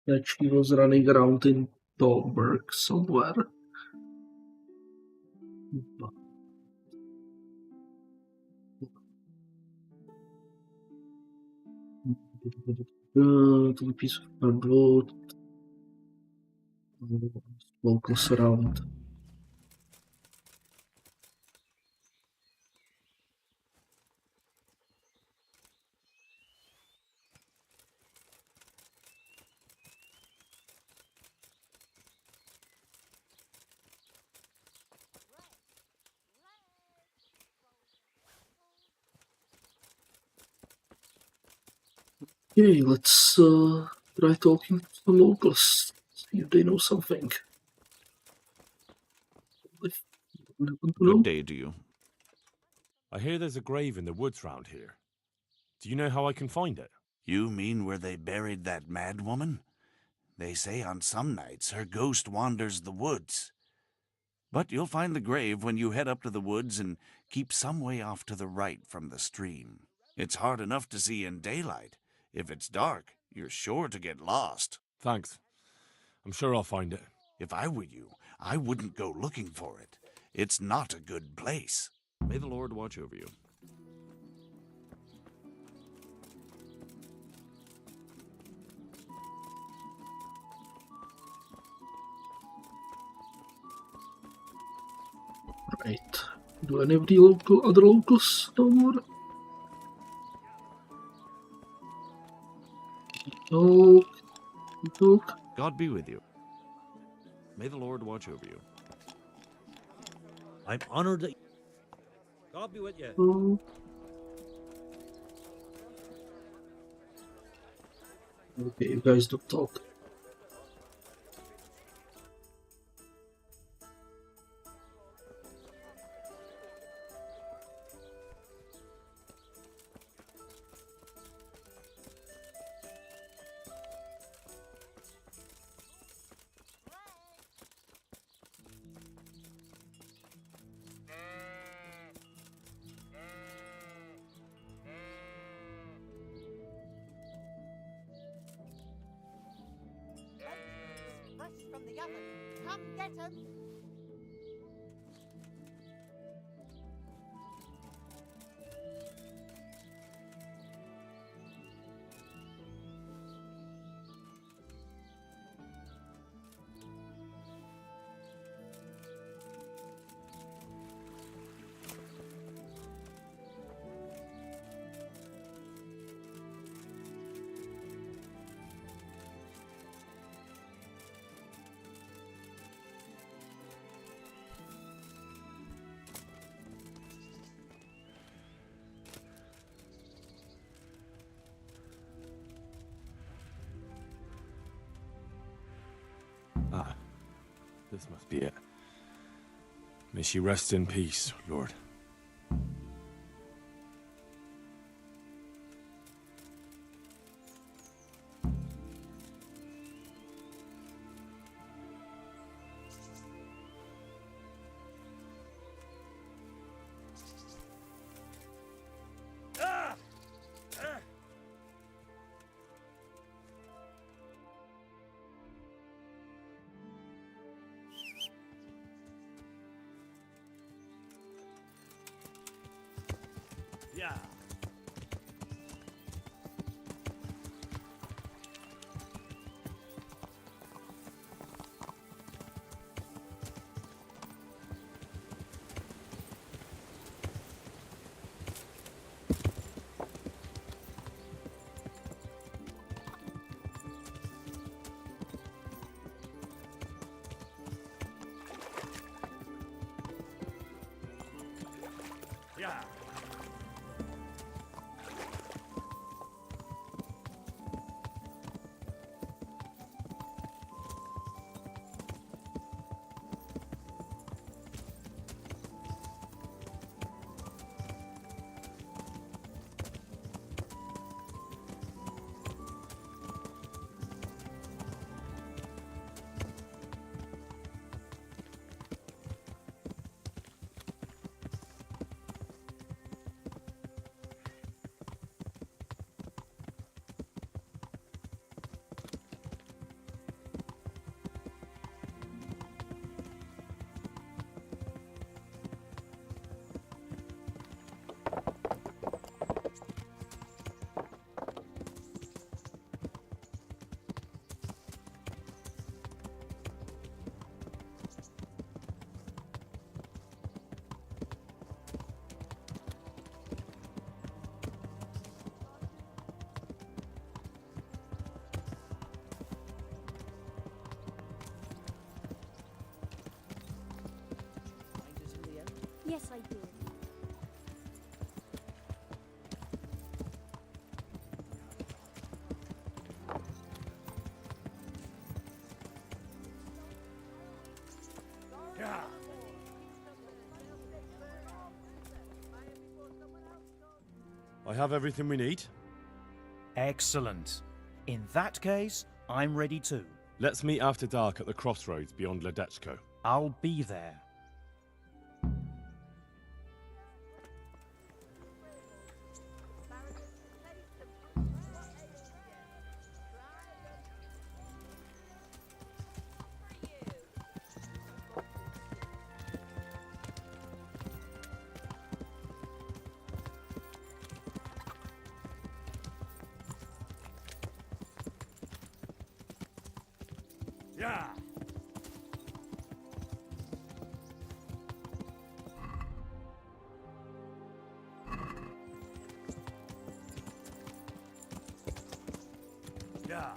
Like she was running around in Dahlberg somewhere. To a piece of cardboard. Locals around. Okay, let's try talking to the locals, see if they know something. Good day to you. I hear there's a grave in the woods round here. Do you know how I can find it? You mean where they buried that mad woman? They say on some nights her ghost wanders the woods. But you'll find the grave when you head up to the woods and keep some way off to the right from the stream. It's hard enough to see in daylight. If it's dark, you're sure to get lost. Thanks. I'm sure I'll find it. If I were you, I wouldn't go looking for it. It's not a good place. May the Lord watch over you. Right. Do any of the other locals know more? No. Talk. God be with you. May the Lord watch over you. I'm honored that. God be with you. No. Okay, you guys don't talk. Fresh from the oven. Come get 'em. Ah, this must be it. May she rest in peace, Lord. I have everything we need. Excellent. In that case, I'm ready too. Let's meet after dark at the crossroads beyond Ledechko. I'll be there. Yeah. Yeah.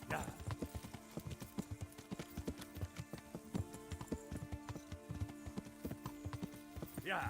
Yeah. Yeah.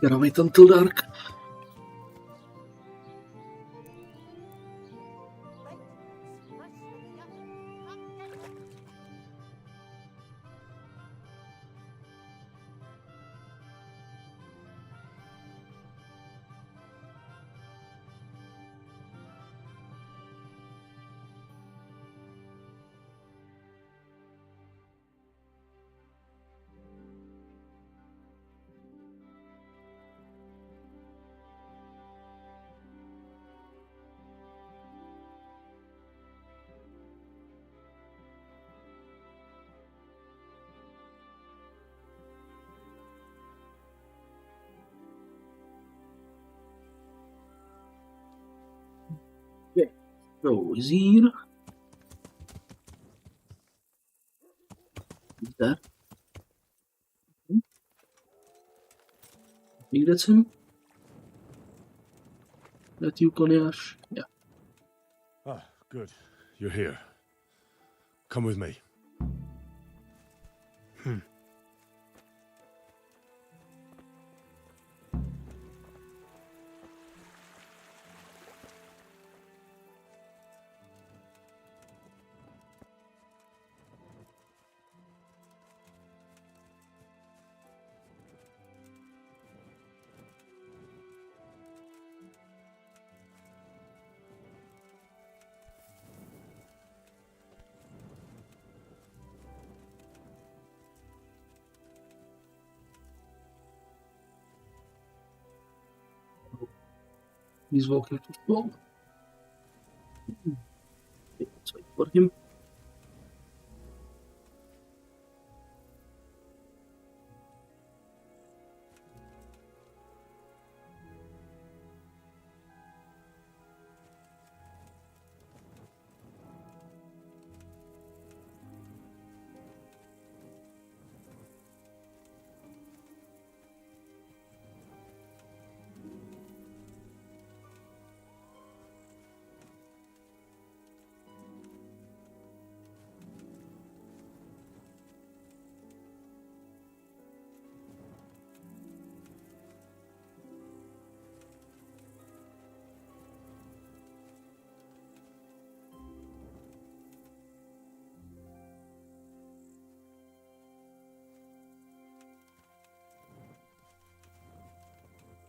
Gotta wait until dark. Okay, so is here. Is that? I think that's him. That you, Koniash? Yeah. Ah, good. You're here. Come with me. He's walking to the wall. Okay, let's wait for him.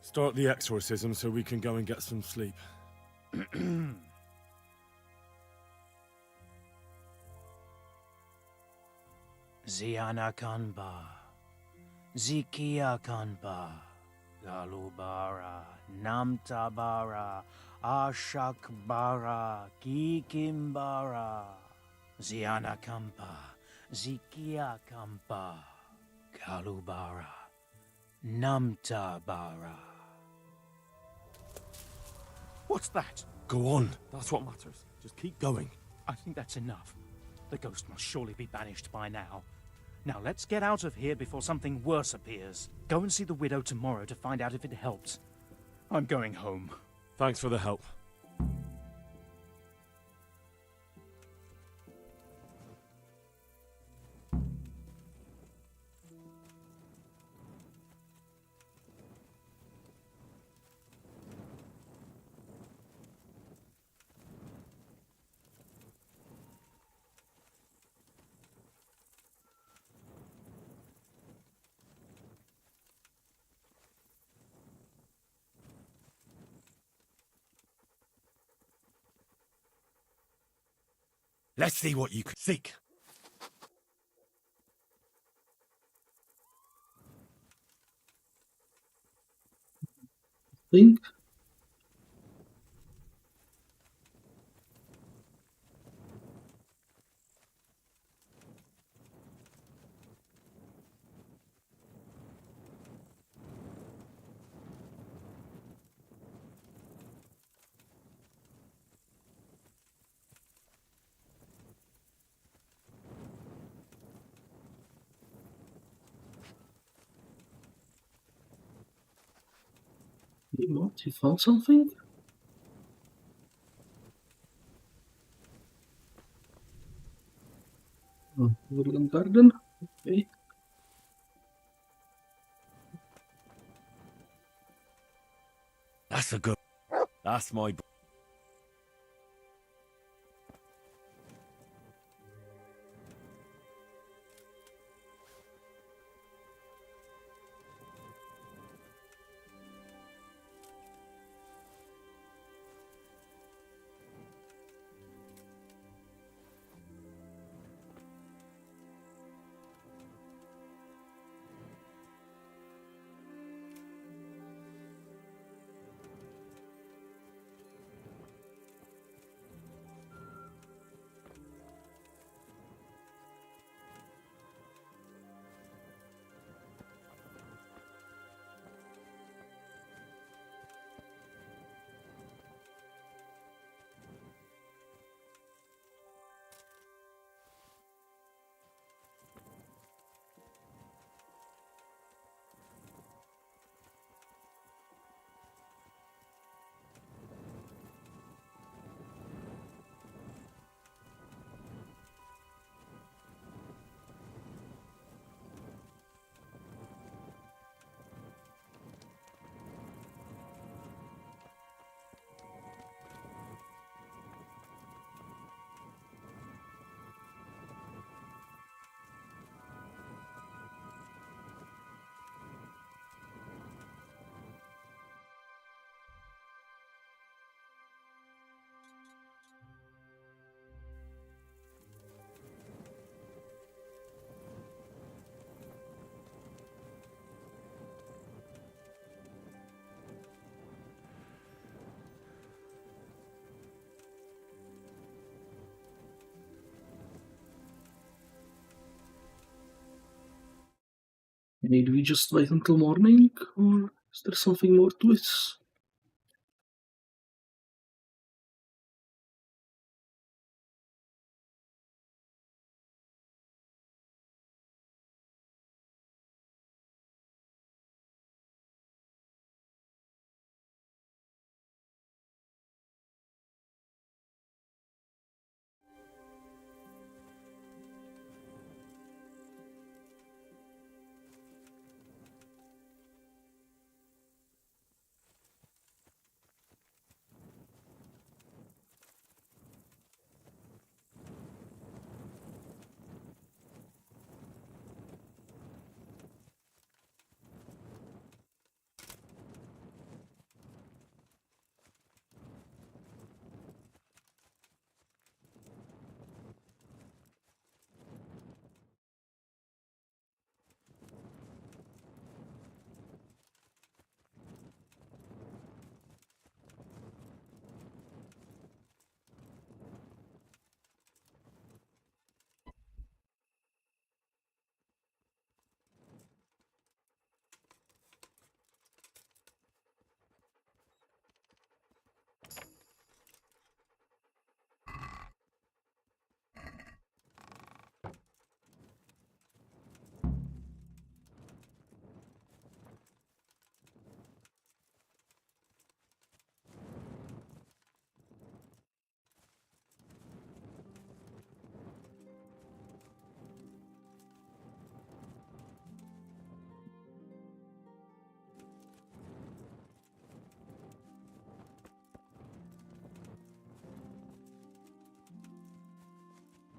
Start the exorcism so we can go and get some sleep. Ziana Kanba, Zikia Kanba, Galubara, Namtabara, Ashakbara, Kikimbara, Ziana Kampa, Zikia Kampa, Galubara, Namtabara. What's that? Go on, that's what matters. Just keep going. I think that's enough. The ghost must surely be banished by now. Now let's get out of here before something worse appears. Go and see the widow tomorrow to find out if it helps. I'm going home. Thanks for the help. Let's see what you can seek. Think. What? You found something? Oh, woodland garden. Okay. That's a good... That's my... Need we just wait until morning, or is there something more to it?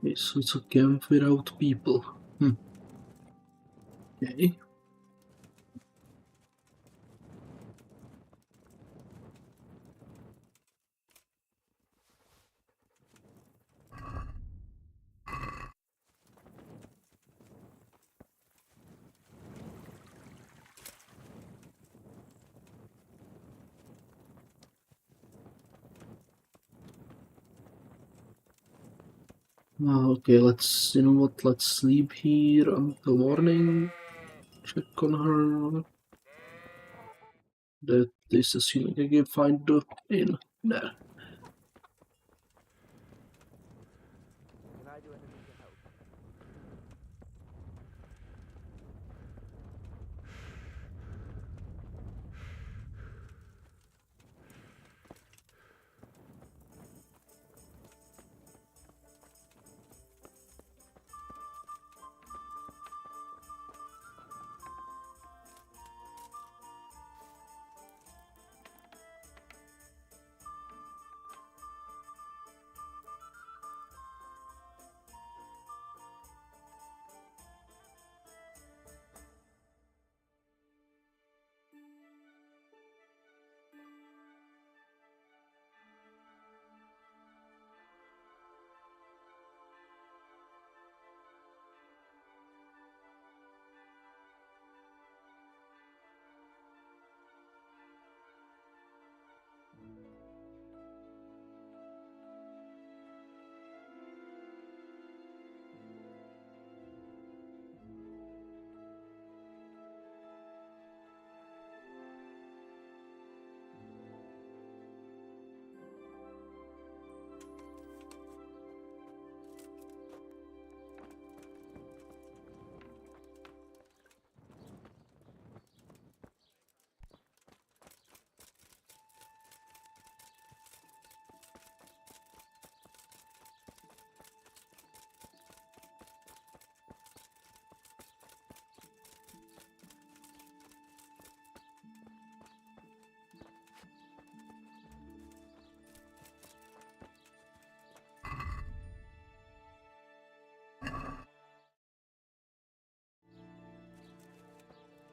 Okay, so it's a camp without people. Okay. Okay, you know what, let's sleep here until morning. Check on her. That is assuming I can find the inn. There.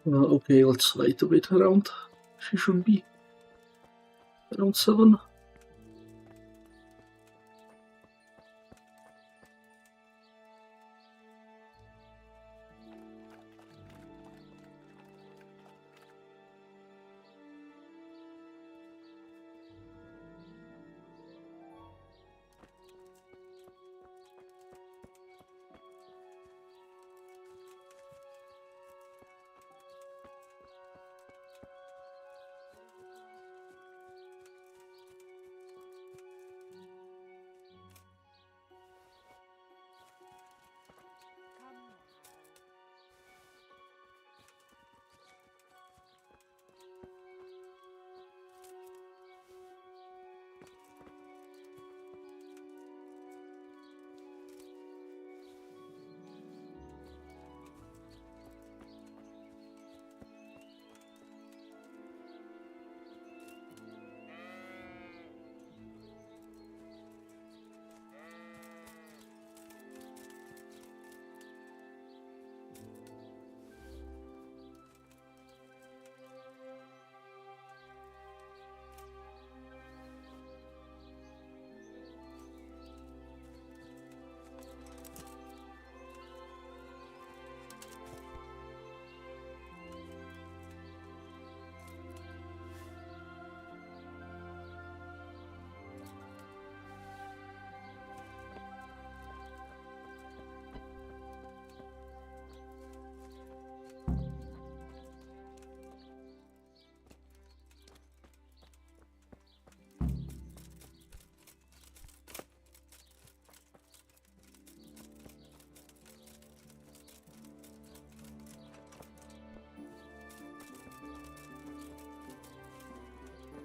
Okay, let's wait a bit around. She should be around 7.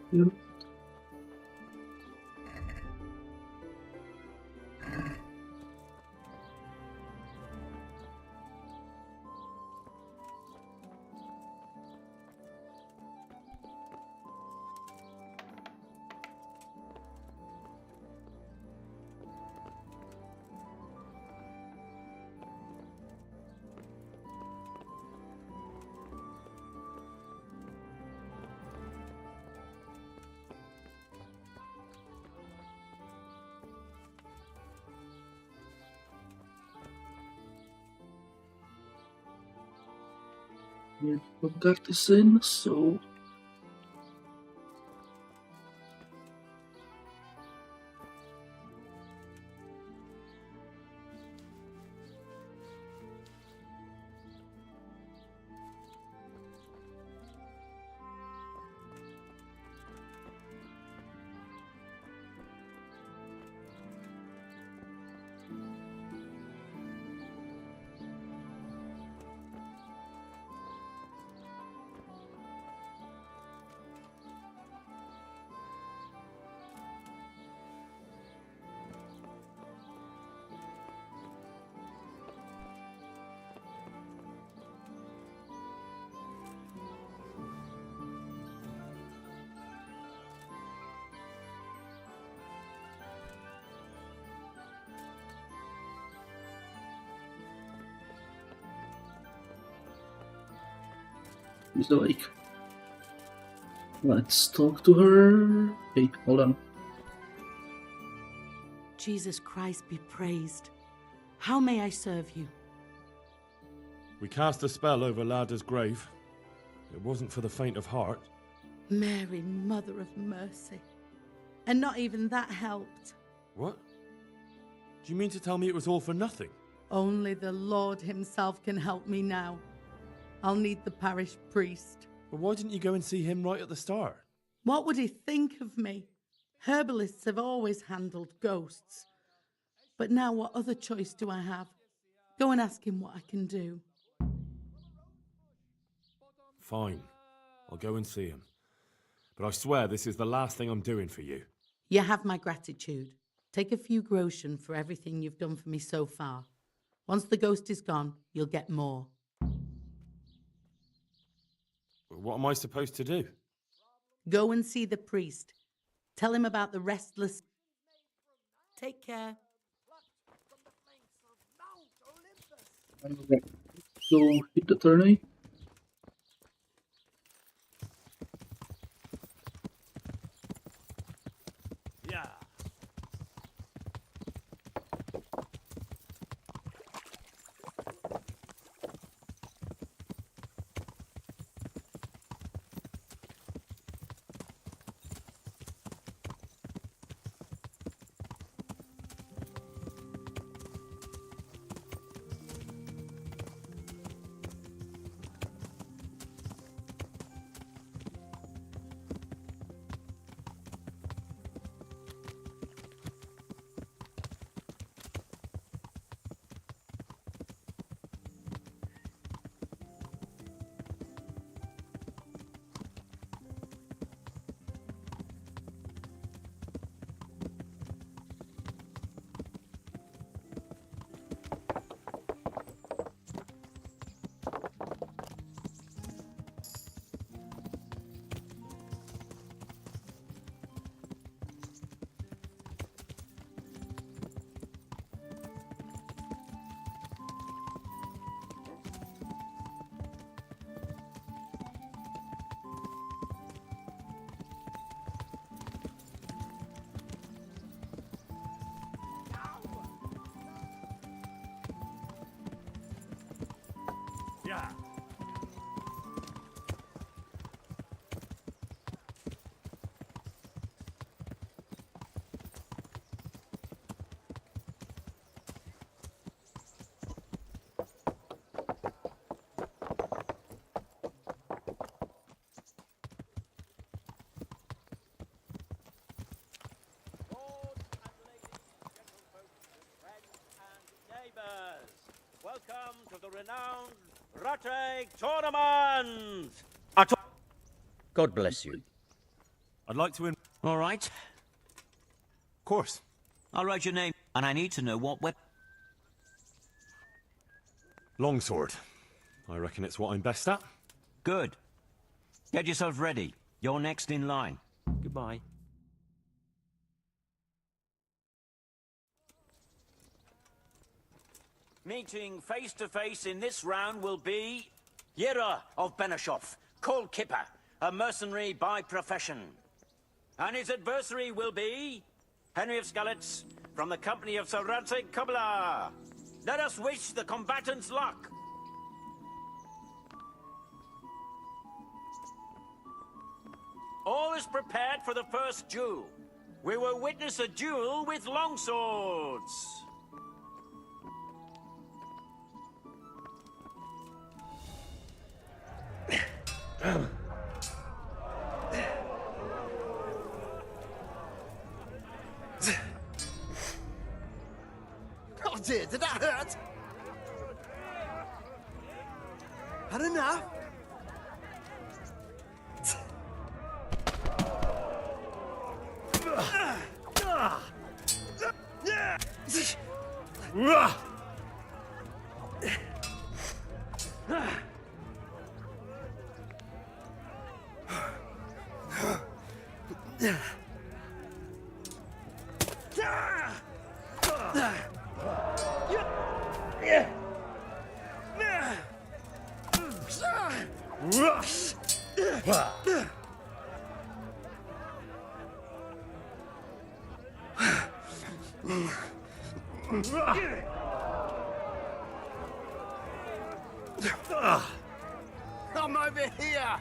Yeah. Yeah, I've got this in, so he's awake. Let's talk to her. Hey, hold on. Jesus Christ be praised. How may I serve you? We cast a spell over Lada's grave. It wasn't for the faint of heart. Mary, Mother of Mercy. And not even that helped. What? Do you mean to tell me it was all for nothing? Only the Lord himself can help me now. I'll need the parish priest. But why didn't you go and see him right at the start? What would he think of me? Herbalists have always handled ghosts. But now what other choice do I have? Go and ask him what I can do. Fine. I'll go and see him. But I swear this is the last thing I'm doing for you. You have my gratitude. Take a few groschen for everything you've done for me so far. Once the ghost is gone, you'll get more. What am I supposed to do? Go and see the priest. Tell him about the restless... Take care. So, hit the tourney. Yeah. Yeah. Welcome to the renowned Rate Tournament! God bless you. I'd like to All right. Of course. I'll write your name, and I need to know what weapon... Longsword. I reckon it's what I'm best at. Good. Get yourself ready. You're next in line. Goodbye. Meeting face to face in this round will be Yera of Benishov, Cole Kipper, a mercenary by profession. And his adversary will be Henry of Skalitz from the company of Sir Radzig Kobyla. Let us wish the combatants luck. viewers prepared for the first duel. We will witness a duel with longswords. Oh dear, did that hurt? Had enough? I'm over here!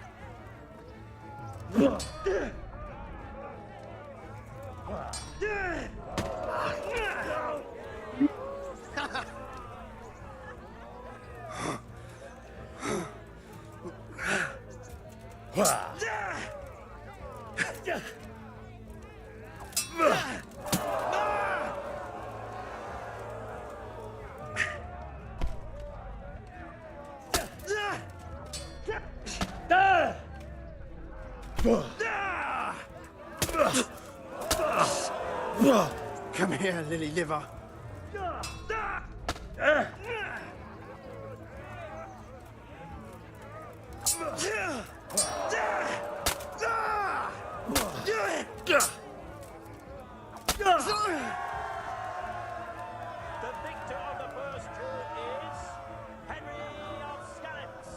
Come here, lily liver. The victor of the first duel is Henry of Skalitz.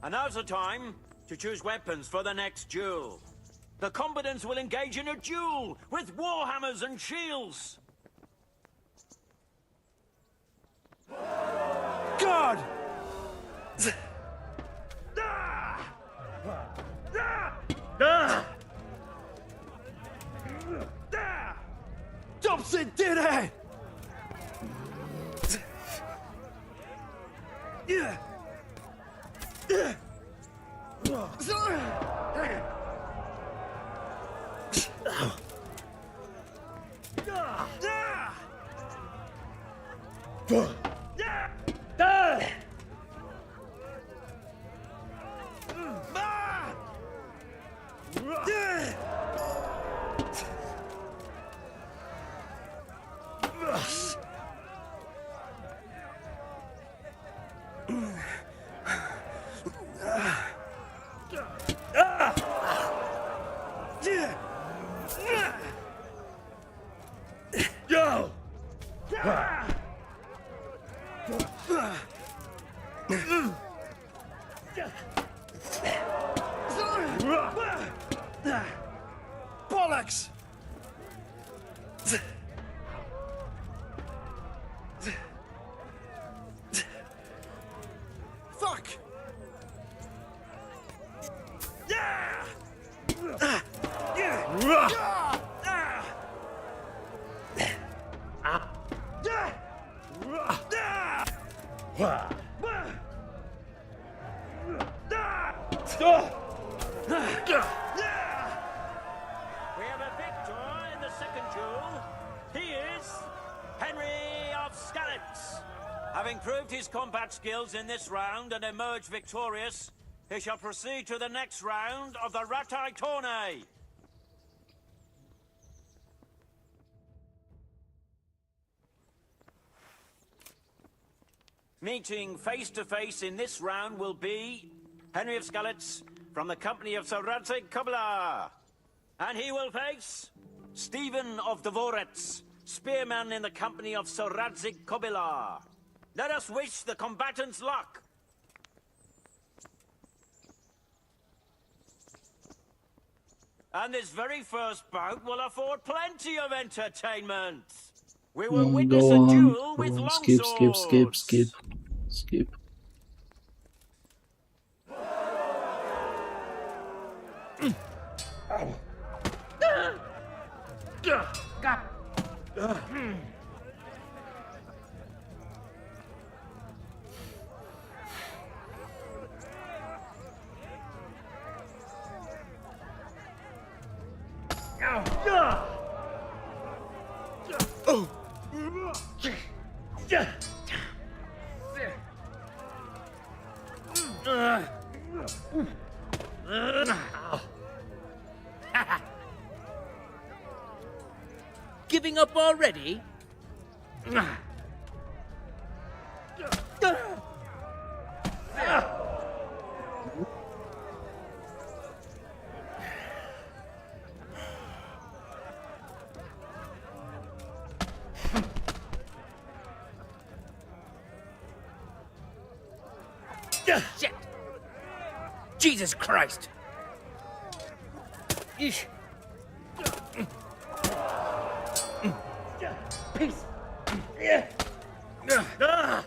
And now's the time to choose weapons for the next duel. The combatants will engage in a duel with warhammers and shields. God! Dobson did it! Bollocks! Fuck! We have a victor in the second duel. He is Henry of Skalitz. Having proved his combat skills in this round and emerged victorious, he shall proceed to the next round of the Ratai Tourney. Meeting face to face in this round will be Henry of Skalitz from the company of Sir Radzig Kobyla. And he will face Stephen of Dvorets, spearman in the company of Sir Radzig Kobyla. Let us wish the combatants luck. And this very first bout will afford plenty of entertainment. We will witness a duel with longswords. Skip. Escape. Giving up already? Shit! Jesus Christ! Eesh. Peace. Yeah. God.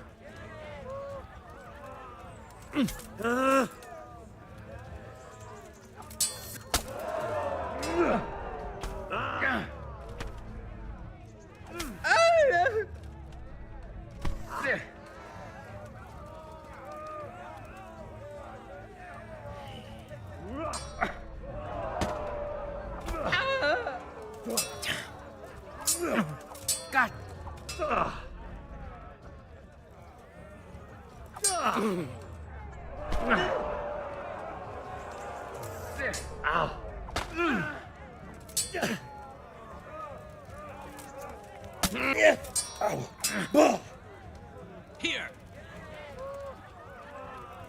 Ow. Here.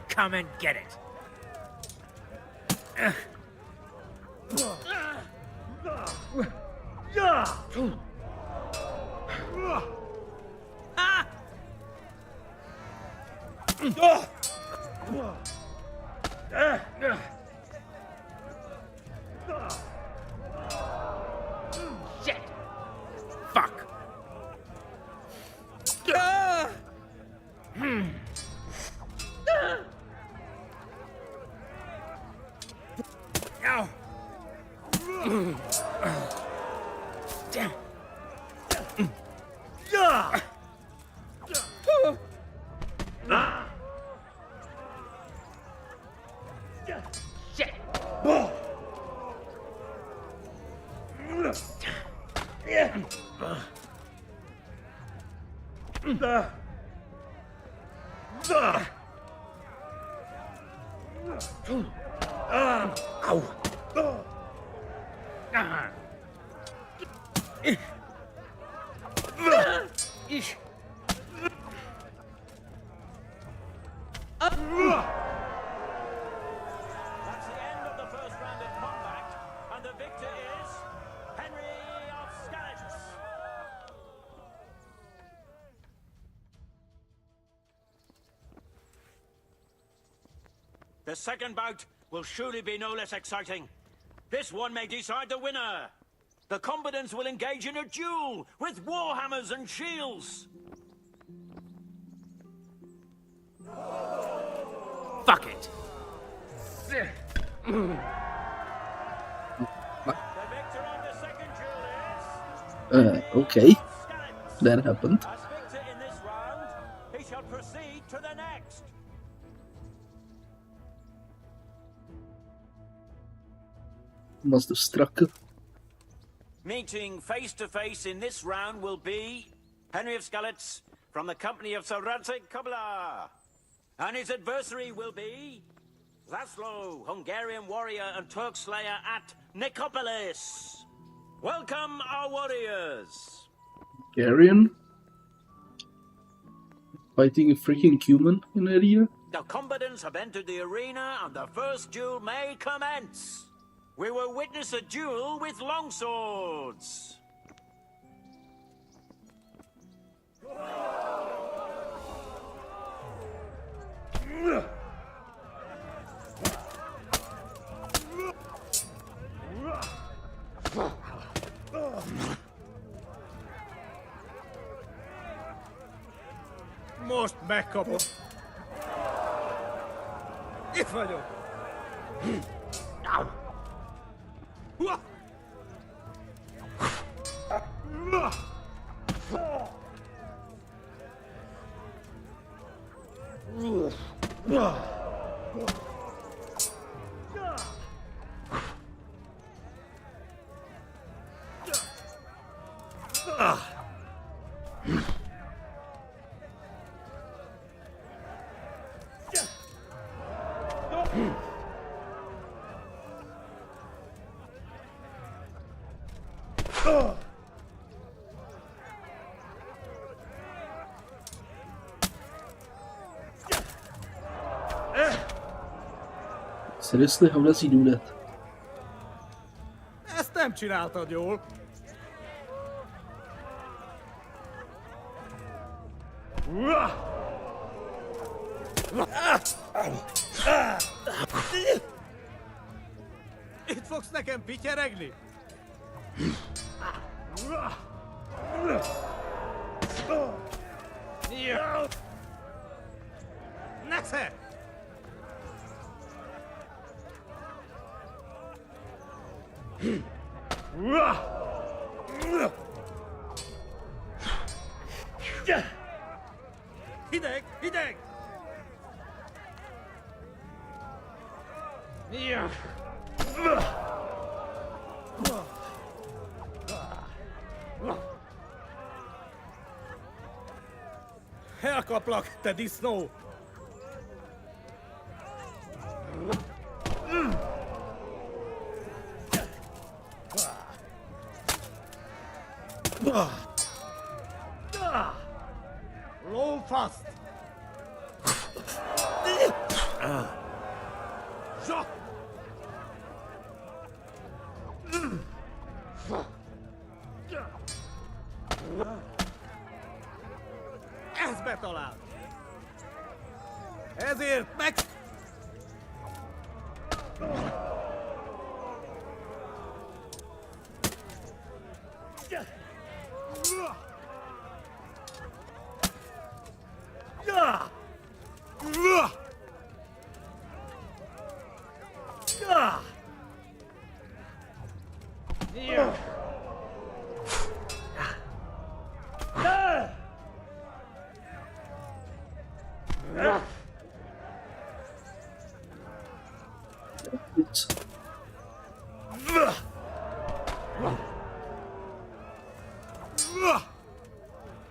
Come and get it. Shit. Fuck. Ow. Damn. Shit. Ow. Ish. That's the end of the first round of combat, and the victor is Henry of Skalitz. The second bout will surely be no less exciting. This one may decide the winner. The combatants will engage in a duel with warhammers and shields. Fuck it. The victor of the second duel is... Okay. That happened. As victor in this round, he shall proceed to the next. Must have struck. Meeting face to face in this round will be Henry of Skalitz from the company of Sir Radzig Kobyla. And his adversary will be Sassau, Hungarian warrior and Turk slayer at Nicopolis. Welcome, our warriors. Hungarian? Fighting a freaking human in area? The combatants have entered the arena and the first duel may commence. We will witness a duel with longswords. Most Megkapom. Itt vagyok. Seriously, how does he do that? Ezt nem csináltad jól. Itt fogsz nekem pityeregni? Nesze! Hideg! Hideg! Elkaplak, te disznó! Lófaszt! Zsak! Ez betalál! Ezért meg...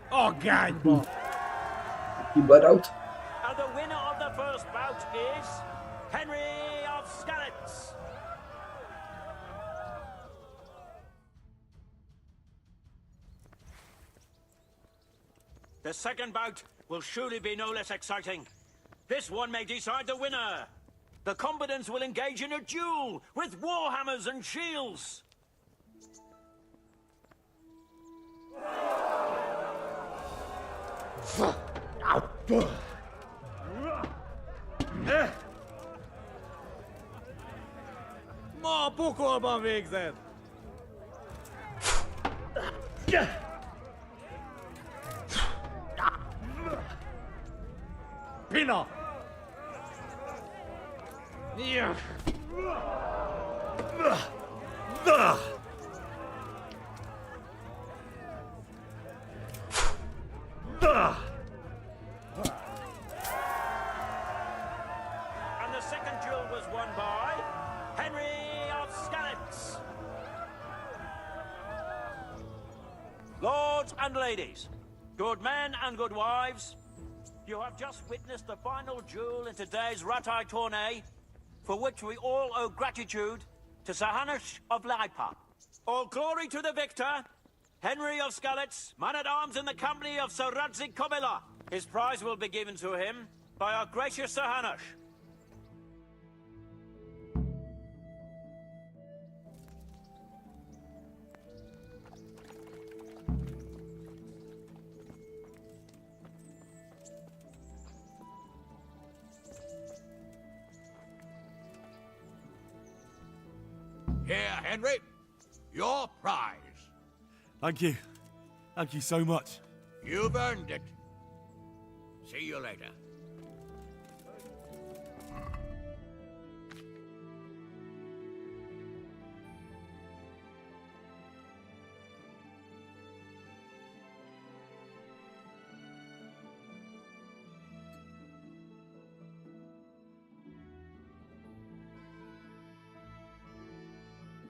Agányba! He bled out. And the winner of the first bout is Henry of Skalitz. The second bout will surely be no less exciting. This one may decide the winner. The combatants will engage in a duel with warhammers and shields. Ma a pokolban végzed! Pina! And the second duel was won by Henry of Skalitz. Lords and ladies, good men and good wives, you have just witnessed the final duel in today's Ratai tourney, for which we all owe gratitude to Sir Hanush of Laipa. All glory to the victor, Henry of Skalitz, man-at-arms in the company of Sir Radzik Kobila. His prize will be given to him by our gracious Sir Hanush. Here, Henry, your prize. Thank you. Thank you so much. You've earned it. See you later.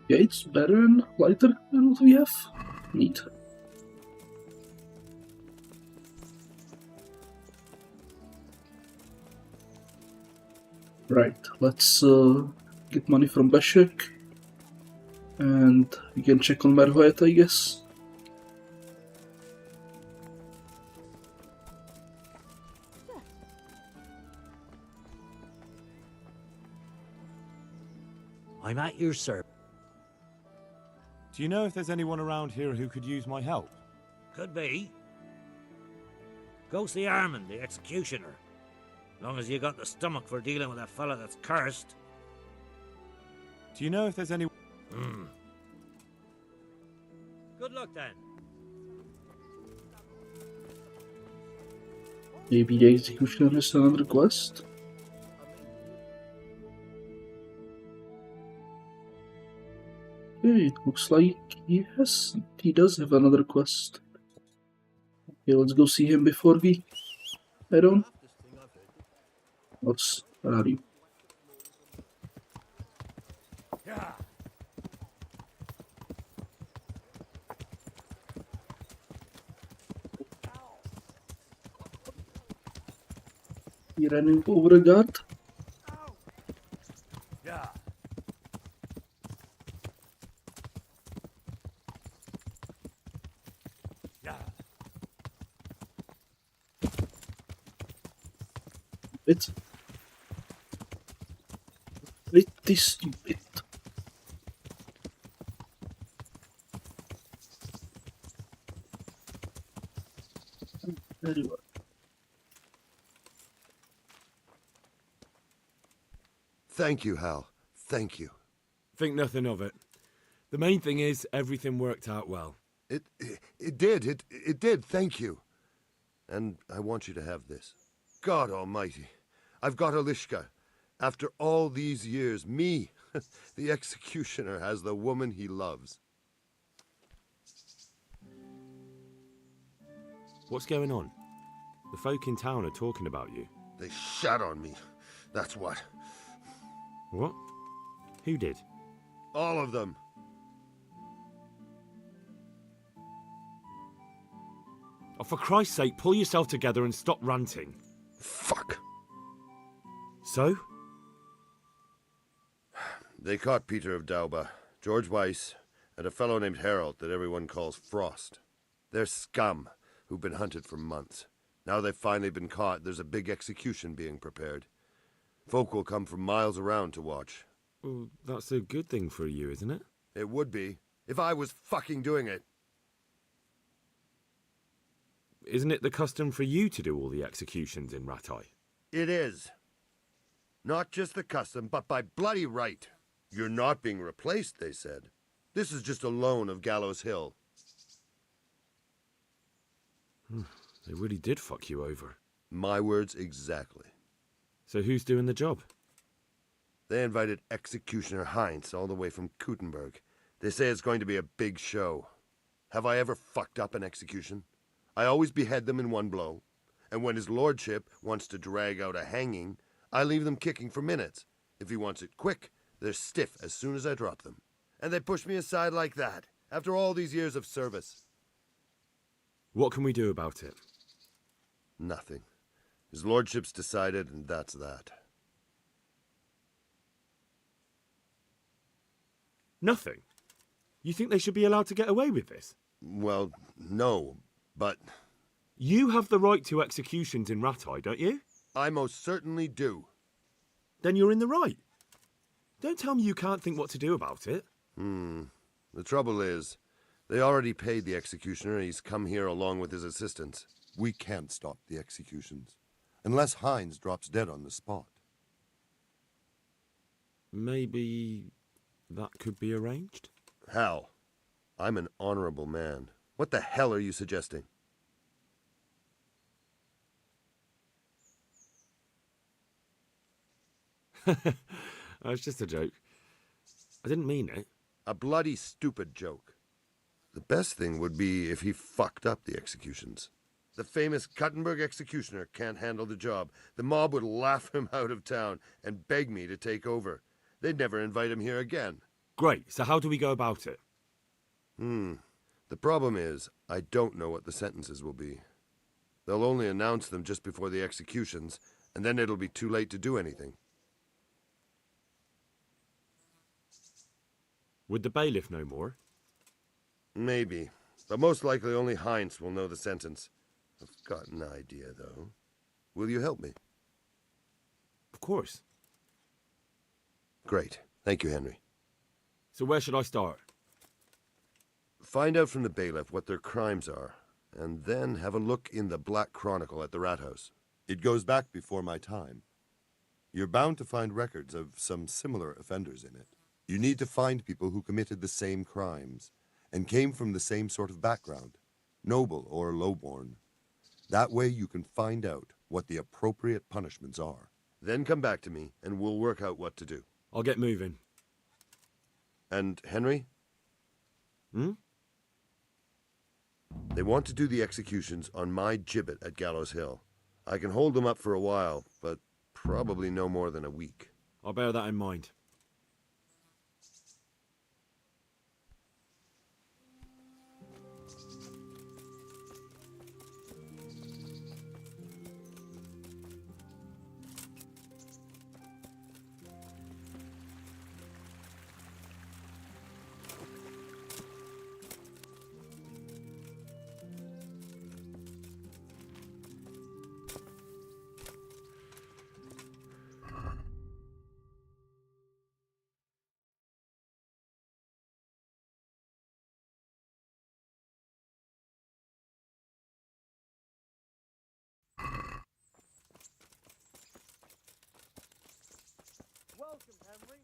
Yeah, it's better and lighter than what we have. Neat. Right, let's get money from Beshek. And we can check on Merhoet, I guess. I'm at your service. Do you know if there's anyone around here who could use my help? Could be. Ghostly Armand, the executioner. Long as you got the stomach for dealing with a fella that's cursed. Do you know if there's any... Good luck then. Maybe the executioner has another quest? Okay, it looks like he does have another quest. Okay, let's go see him before we head on. Where are you? He ran over a guard. It's pretty stupid. Very well. Thank you, Hal. Thank you. Think nothing of it. The main thing is everything worked out well. It did. It did. Thank you. And I want you to have this. God almighty. I've got Alishka. After all these years, me, the executioner, has the woman he loves. What's going on? The folk in town are talking about you. They shat on me. That's what. What? Who did? All of them. Oh, for Christ's sake, pull yourself together and stop ranting. Fuck. So? They caught Peter of Dauba, George Weiss, and a fellow named Harold that everyone calls Frost. They're scum who've been hunted for months. Now they've finally been caught, there's a big execution being prepared. Folk will come from miles around to watch. Well, that's a good thing for you, isn't it? It would be, if I was fucking doing it. Isn't it the custom for you to do all the executions in Rattay? It is. Not just the custom, but by bloody right. You're not being replaced, they said. This is just a loan of Gallows Hill. They really did fuck you over. My words exactly. So who's doing the job? They invited Executioner Heinz all the way from Kuttenberg. They say it's going to be a big show. Have I ever fucked up an execution? I always behead them in one blow. And when his lordship wants to drag out a hanging, I leave them kicking for minutes. If he wants it quick, they're stiff as soon as I drop them. And they push me aside like that, after all these years of service. What can we do about it? Nothing. His lordship's decided, and that's that. Nothing? You think they should be allowed to get away with this? Well, no, but... You have the right to executions in Rattay, don't you? I most certainly do. Then you're in the right. Don't tell me you can't think what to do about it. The trouble is, they already paid the executioner and he's come here along with his assistants. We can't stop the executions, unless Heinz drops dead on the spot. Maybe that could be arranged? Hal, I'm an honorable man. What the hell are you suggesting? It's just a joke. I didn't mean it. A bloody stupid joke. The best thing would be if he fucked up the executions. The famous Kuttenberg executioner can't handle the job. The mob would laugh him out of town and beg me to take over. They'd never invite him here again. Great, so how do we go about it? The problem is, I don't know what the sentences will be. They'll only announce them just before the executions, and then it'll be too late to do anything. Would the bailiff know more? Maybe, but most likely only Heinz will know the sentence. I've got an idea, though. Will you help me? Of course. Great. Thank you, Henry. So where should I start? Find out from the bailiff what their crimes are, and then have a look in the Black Chronicle at the Rat House. It goes back before my time. You're bound to find records of some similar offenders in it. You need to find people who committed the same crimes and came from the same sort of background, noble or lowborn. That way you can find out what the appropriate punishments are. Then come back to me, and we'll work out what to do. I'll get moving. And Henry? Hmm? They want to do the executions on my gibbet at Gallows Hill. I can hold them up for a while, but probably no more than a week. I'll bear that in mind. Welcome, Henry.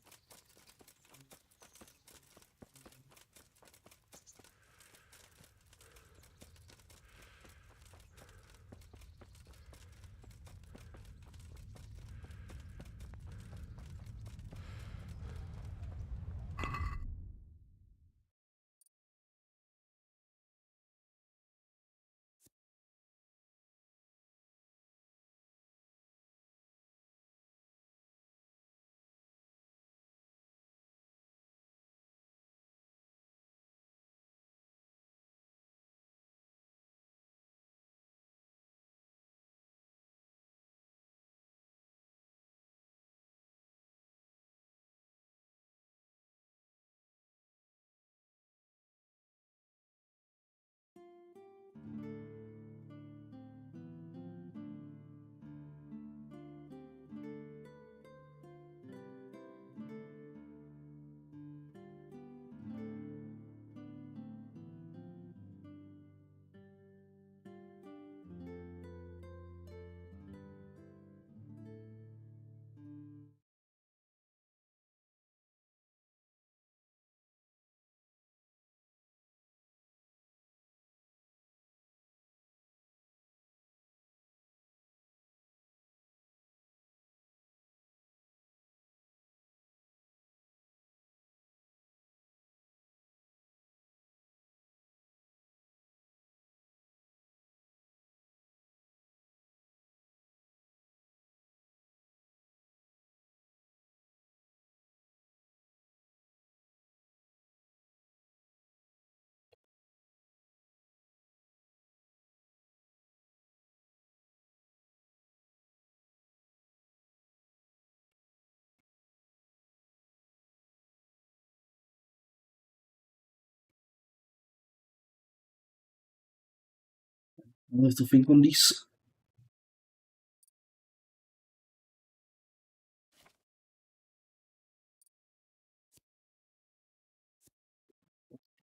I have to think on this.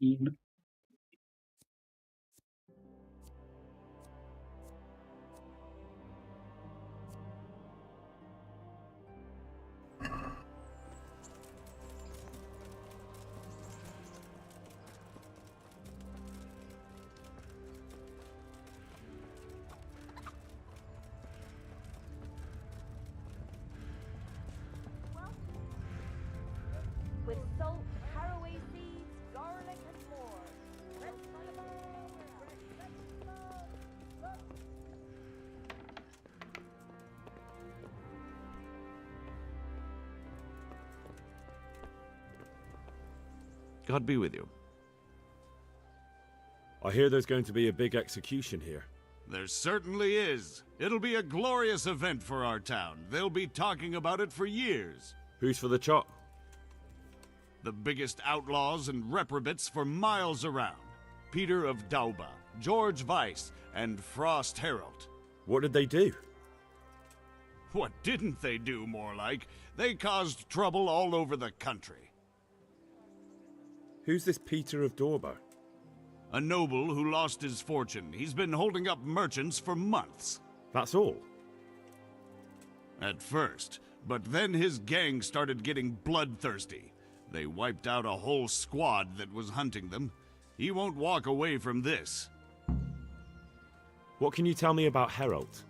In. God be with you. I hear there's going to be a big execution here. There certainly is. It'll be a glorious event for our town. They'll be talking about it for years. Who's for the chop? The biggest outlaws and reprobates for miles around. Peter of Dauba, George Weiss, and Frost Herald. What did they do? What didn't they do, more like? They caused trouble all over the country. Who's this Peter of Dauba? A noble who lost his fortune. He's been holding up merchants for months. That's all? At first, but then his gang started getting bloodthirsty. They wiped out a whole squad that was hunting them. He won't walk away from this. What can you tell me about Herald?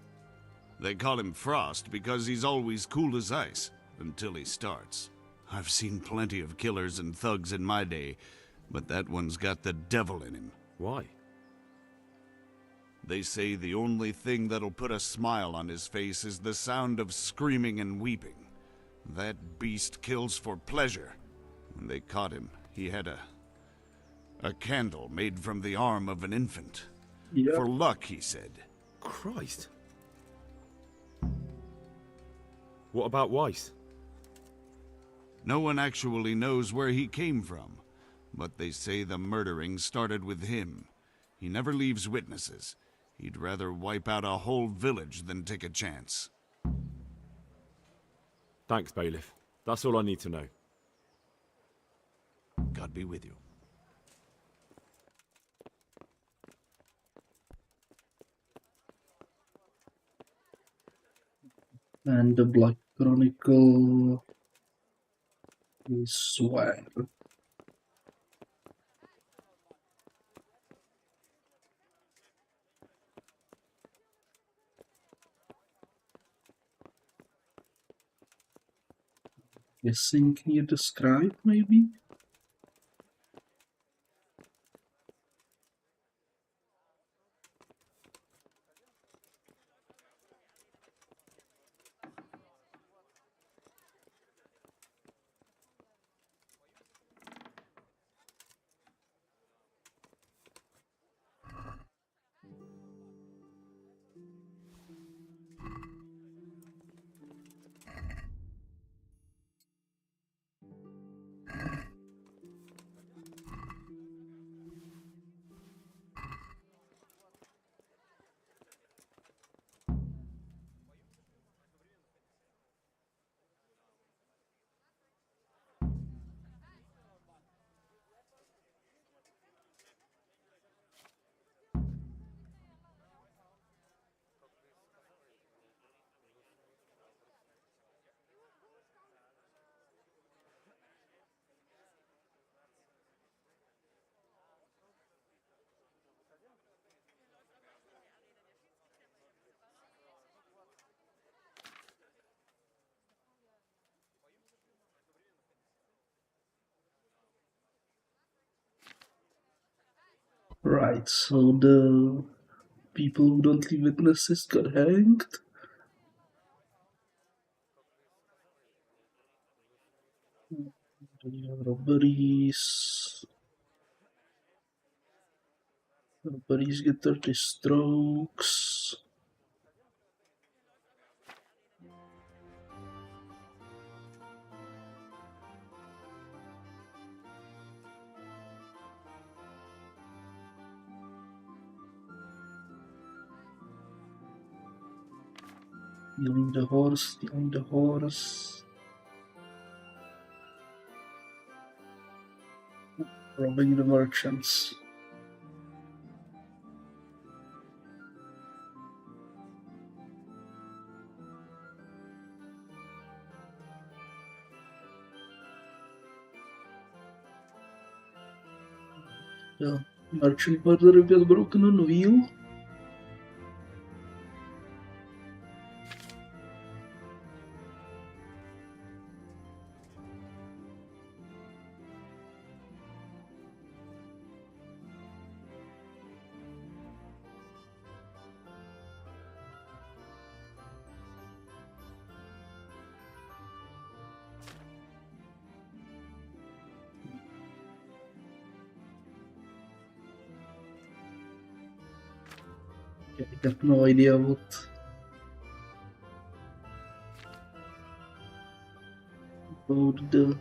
They call him Frost because he's always cool as ice, until he starts. I've seen plenty of killers and thugs in my day, but that one's got the devil in him. Why? They say the only thing that'll put a smile on his face is the sound of screaming and weeping. That beast kills for pleasure. When they caught him, he had a candle made from the arm of an infant. Yep. For luck, he said. Christ. What about Weiss? No one actually knows where he came from, but they say the murdering started with him. He never leaves witnesses. He'd rather wipe out a whole village than take a chance. Thanks, Bailiff. That's all I need to know. God be with you. And the Black Chronicle is where? Guessing, can you describe maybe? Right, so the people who don't leave witnesses got hanged. Robberies. Robberies get 30 strokes. Stealing the horse, stealing the horse. Robbing the merchants. The merchant murderer got broken on wheel. Yeah, I got no idea what. About the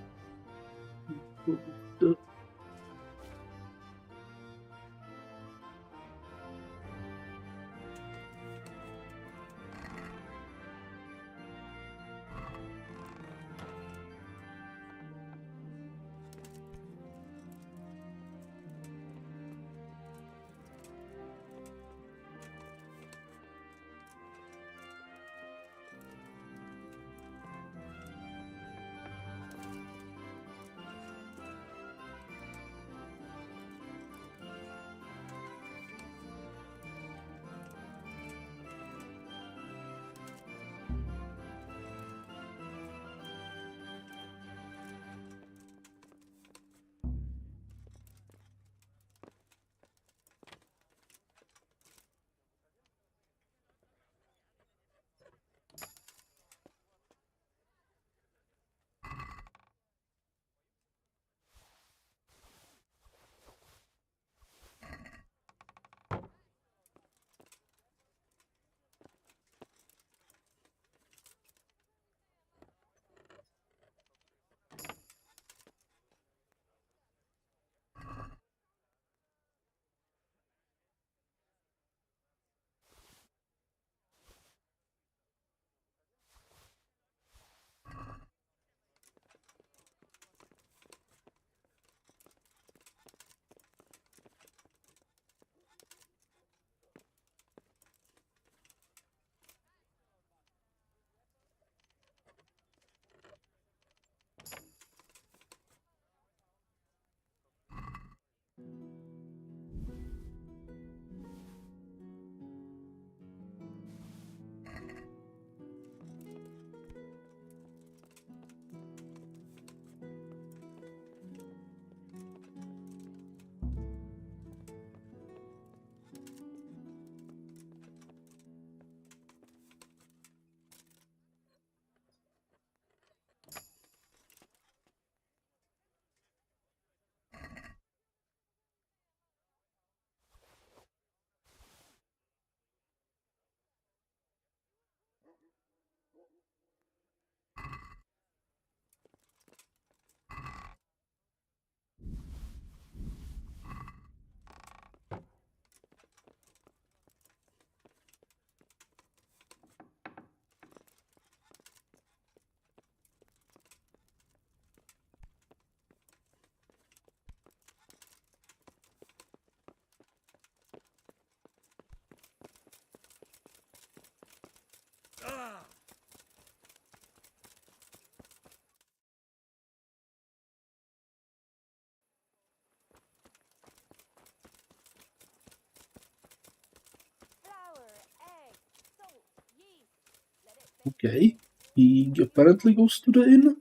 Okay, he apparently goes to the inn.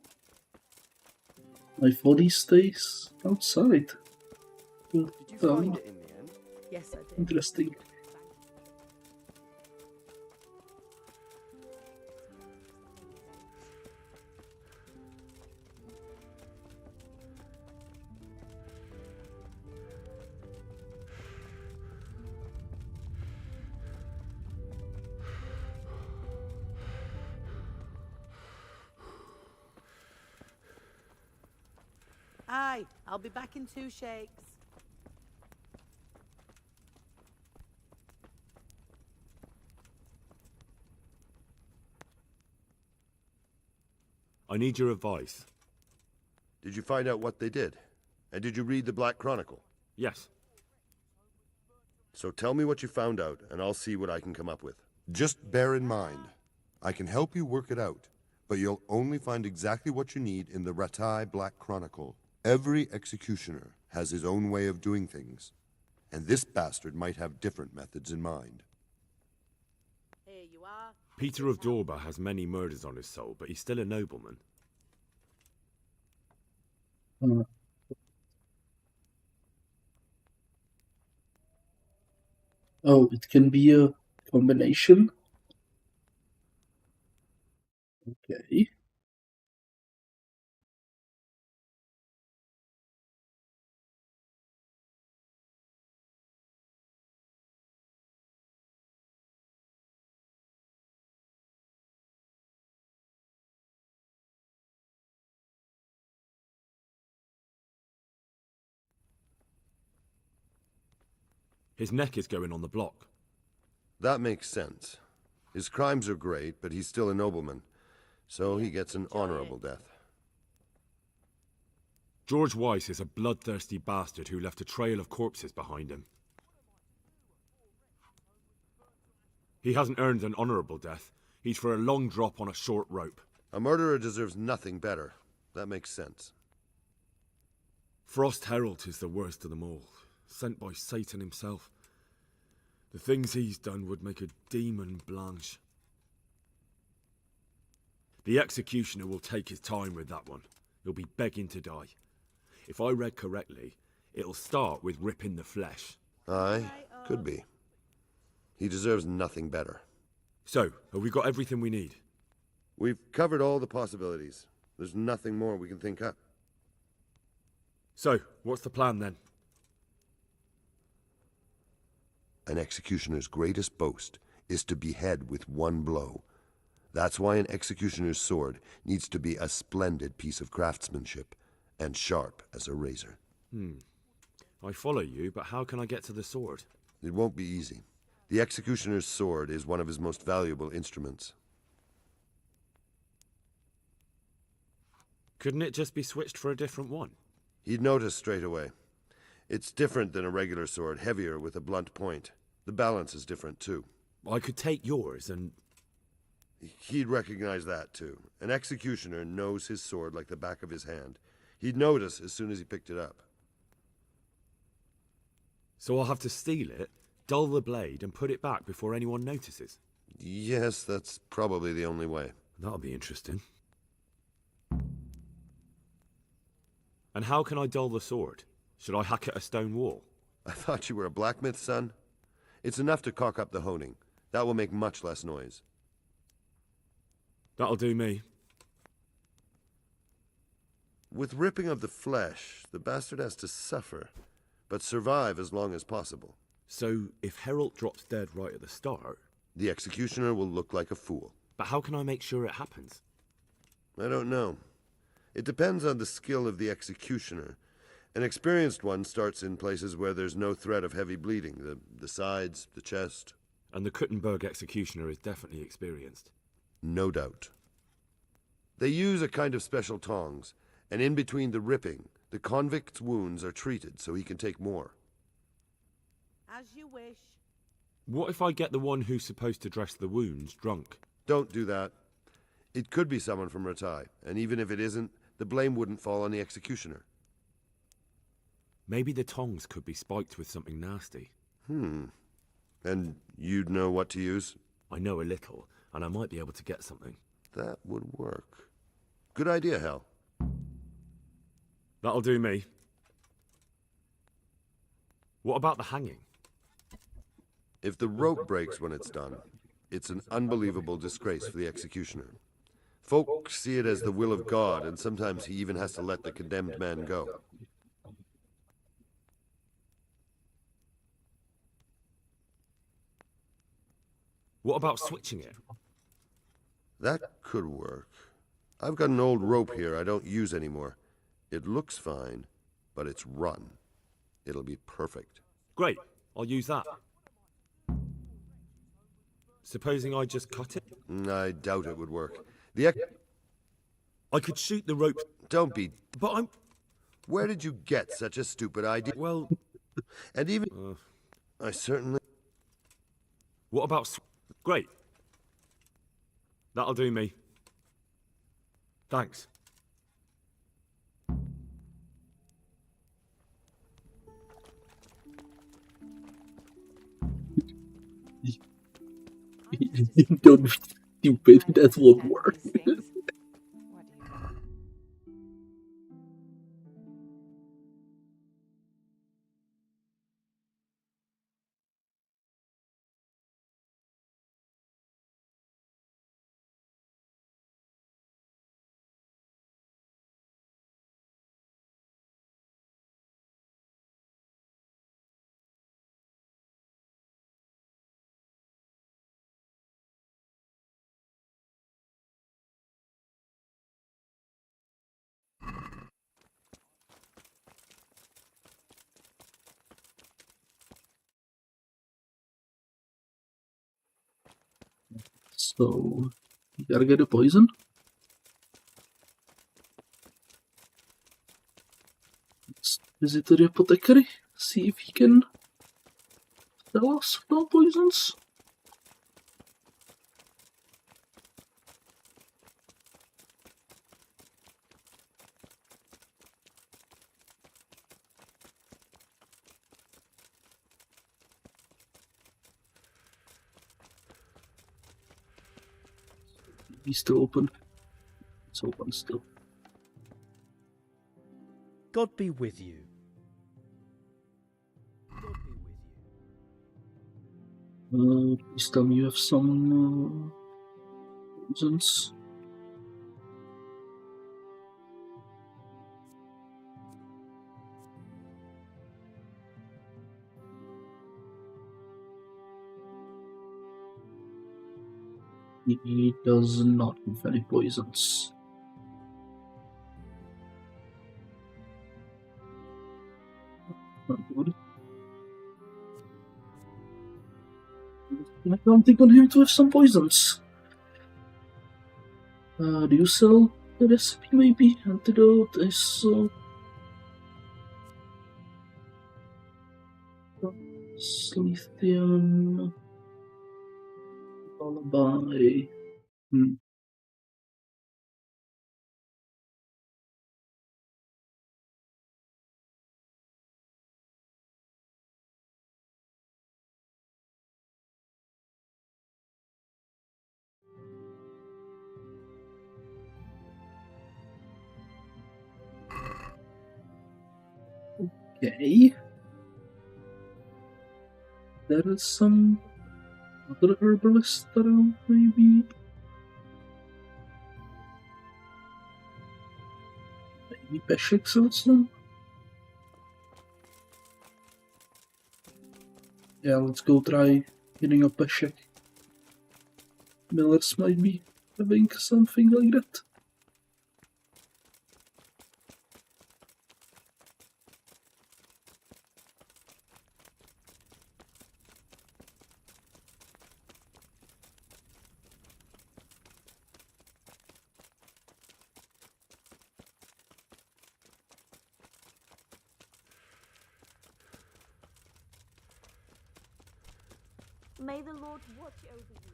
I thought he stays outside. Did you find it in the end? Yes, I did. Interesting. Aye, I'll be back in 2 shakes. I need your advice. Did you find out what they did? And did you read the Black Chronicle? Yes. So tell me what you found out, and I'll see what I can come up with. Just bear in mind, I can help you work it out, but you'll only find exactly what you need in the Ratai Black Chronicle. Every executioner has his own way of doing things, and this bastard might have different methods in mind. Here you are. Peter of Dorba has many murders on his soul, but he's still a nobleman. Oh, it can be a combination. Okay. His neck is going on the block. That makes sense. His crimes are great, but he's still a nobleman, so he gets an honorable death. George Weiss is a bloodthirsty bastard who left a trail of corpses behind him. He hasn't earned an honorable death. He's for a long drop on a short rope. A murderer deserves nothing better. That makes sense. Frost Herald is the worst of them all, sent by Satan himself. The things he's done would make a demon blanche. The executioner will take his time with that one. He'll be begging to die. If I read correctly, it'll start with ripping the flesh. Aye, could be. He deserves nothing better. So, have we got everything we need? We've covered all the possibilities. There's nothing more we can think up. So, what's the plan then? An executioner's greatest boast is to behead with one blow. That's why an executioner's sword needs to be a splendid piece of craftsmanship and sharp as a razor. I follow you, but how can I get to the sword? It won't be easy. The executioner's sword is one of his most valuable instruments. Couldn't it just be switched for a different one? He'd notice straight away. It's different than a regular sword, heavier with a blunt point. The balance is different too. I could take yours and... He'd recognize that too. An executioner knows his sword like the back of his hand. He'd notice as soon as he picked it up. So I'll have to steal it, dull the blade, and put it back before anyone notices? Yes, that's probably the only way. That'll be interesting. And how can I dull the sword? Should I hack at a stone wall? I thought you were a blacksmith, son. It's enough to cock up the honing. That will make much less noise. That'll do me. With ripping of the flesh, the bastard has to suffer, but survive as long as possible. So, if Herald drops dead right at the start... The executioner will look like a fool. But how can I make sure it happens? I don't know. It depends on the skill of the executioner. An experienced one starts in places where there's no threat of heavy bleeding, the sides, the chest. And the Kuttenberg executioner is definitely experienced. No doubt. They use a kind of special tongs, and in between the ripping, the convict's wounds are treated so he can take more. As you wish. What if I get the one who's supposed to dress the wounds drunk? Don't do that. It could be someone from Ratai, and even if it isn't, the blame wouldn't fall on the executioner. Maybe the tongs could be spiked with something nasty. And you'd know what to use? I know a little, and I might be able to get something. That would work. Good idea, Hal. That'll do me. What about the hanging? If the rope breaks when it's done, it's an unbelievable disgrace for the executioner. Folk see it as the will of God, and sometimes he even has to let the condemned man go. What about switching it? That could work. I've got an old rope here I don't use anymore. It looks fine, but it's rotten. It'll be perfect. Great, I'll use that. Supposing I just cut it? I doubt it would work. I could shoot the rope. Don't be... But I'm... Where did you get such a stupid idea? Well... And even... I certainly... What about... Great. That'll do me. Thanks. Don't be stupid, that won't work. So, you gotta get a poison. Let's visit the apothecary, see if he can tell us about poisons. He's still open. It's open still. God be with you. Please tell me you have some poisons. He does not have any poisons. Not good. I'm counting on him to have some poisons. Do you sell the recipe maybe? Antidote, Slithian, Lullaby. Okay. There is some other herbalist around, maybe. Maybe Peshek sells them? Yeah, let's go try hitting up Peshek. Millers might be having something like that. May the Lord watch over you.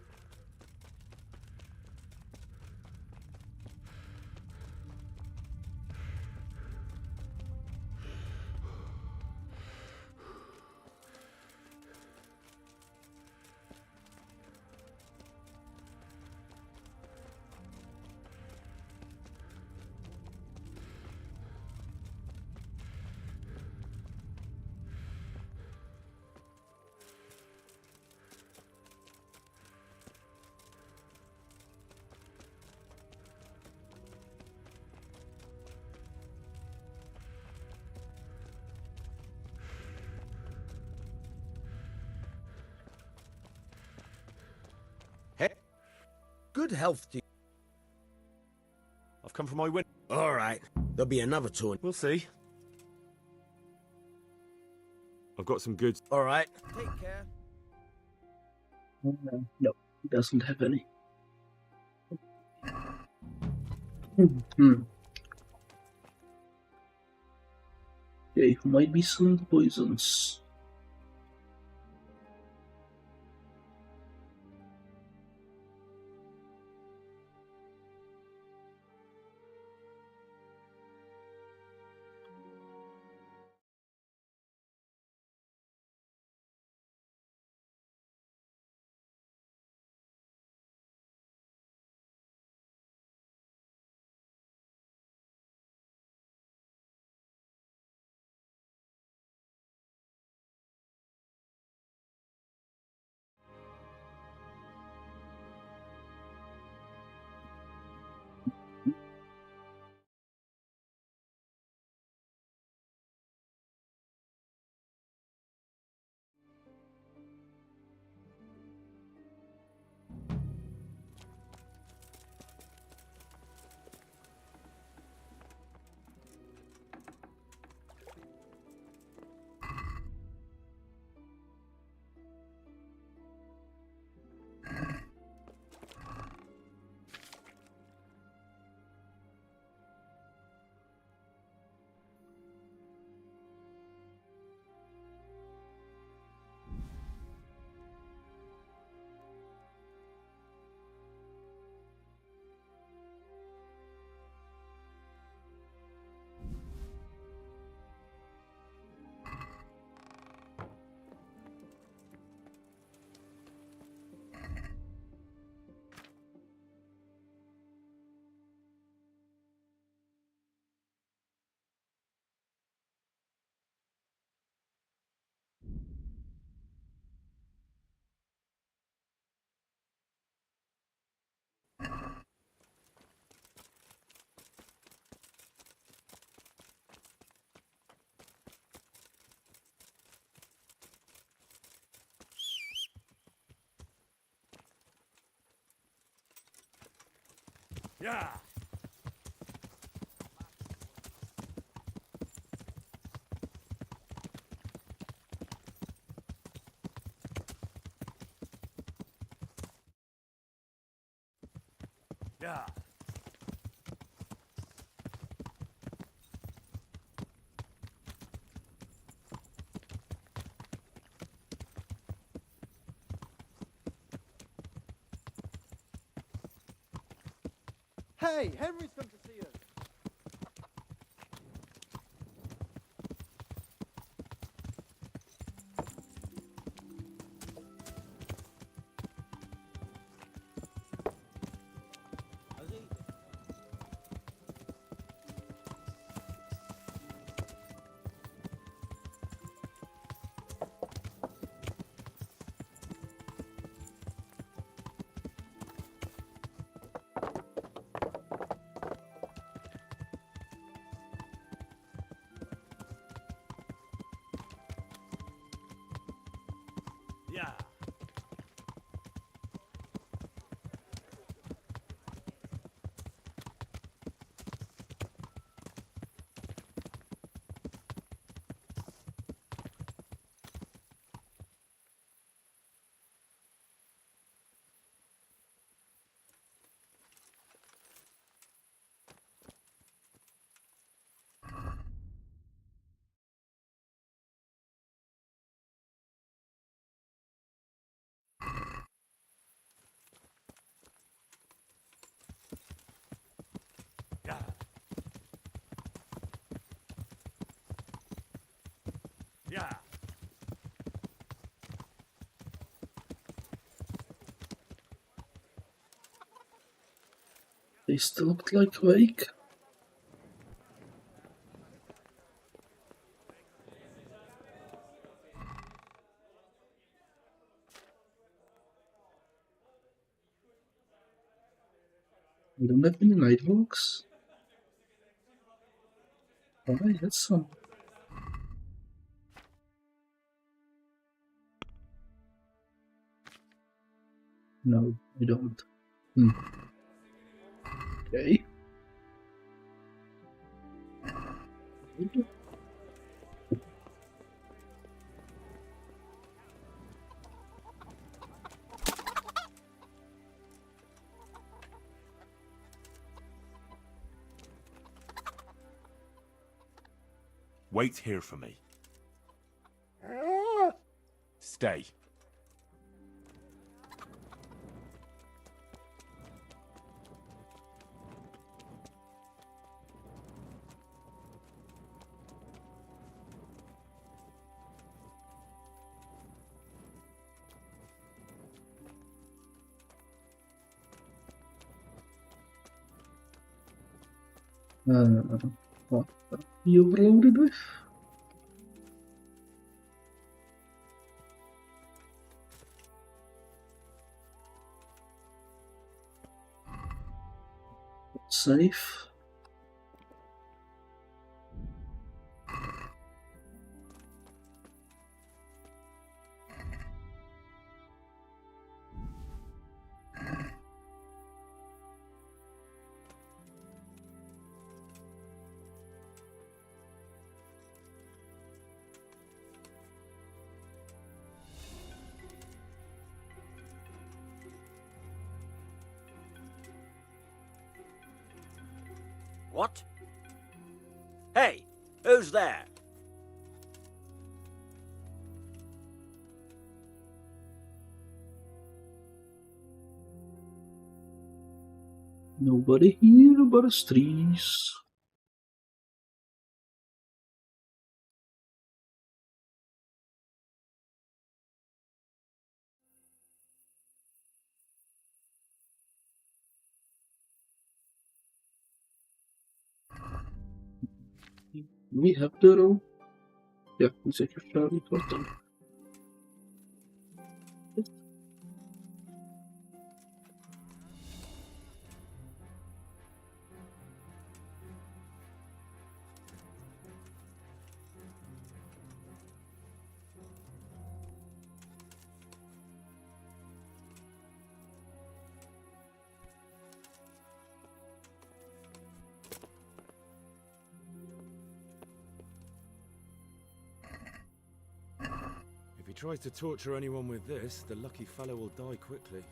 Good health to you. I've come from my win. All right. There'll be another tour. We'll see. I've got some goods. All right. Take care. No, he doesn't have any. Okay, who might be selling the poisons? Yeah. Yeah. Hey, Henry's come to see us. Yeah. Yeah. Yeah. They still looked like awake. We don't have any nighthawks. Oh, I had some. No, we don't. Okay. Wait here for me. Stay. What are you overloaded with? Safe. What? Hey, who's there? Nobody here but us trees. We have the rope. Ja, zeker Charlie Potter. he tries to torture anyone with this, the lucky fellow will die quickly.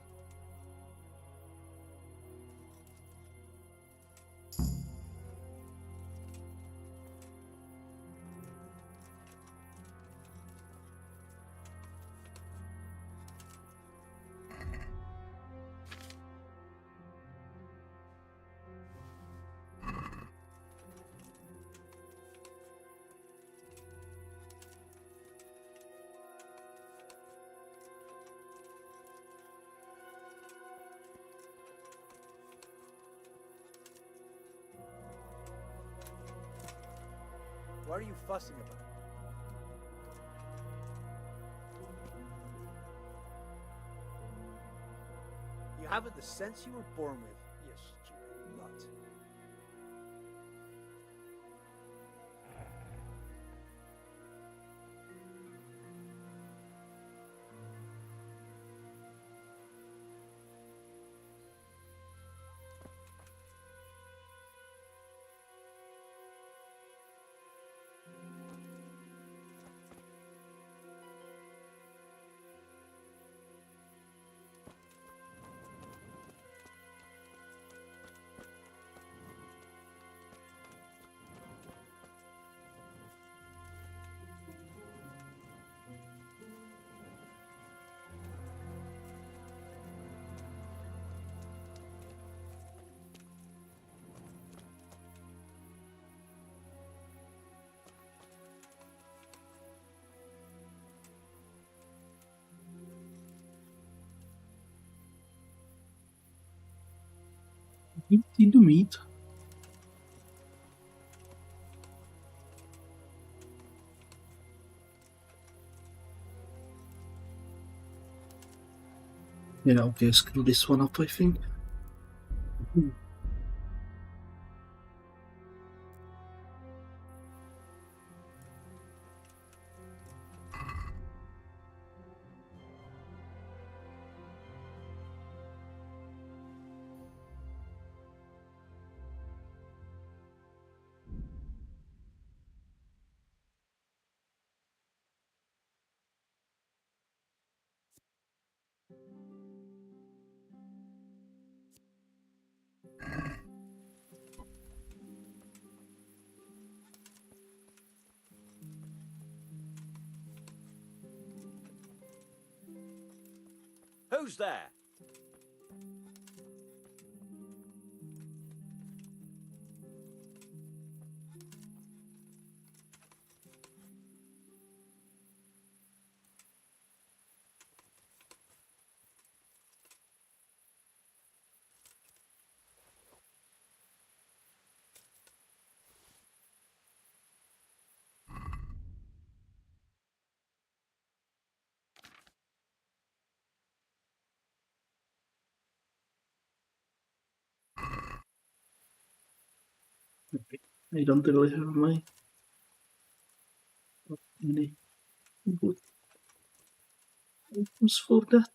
What are you fussing about? You haven't the sense you were born with, you stupid lot. In the meat. Yeah, okay, screw this one up, I think. Who's there? I don't really have my any good items for that.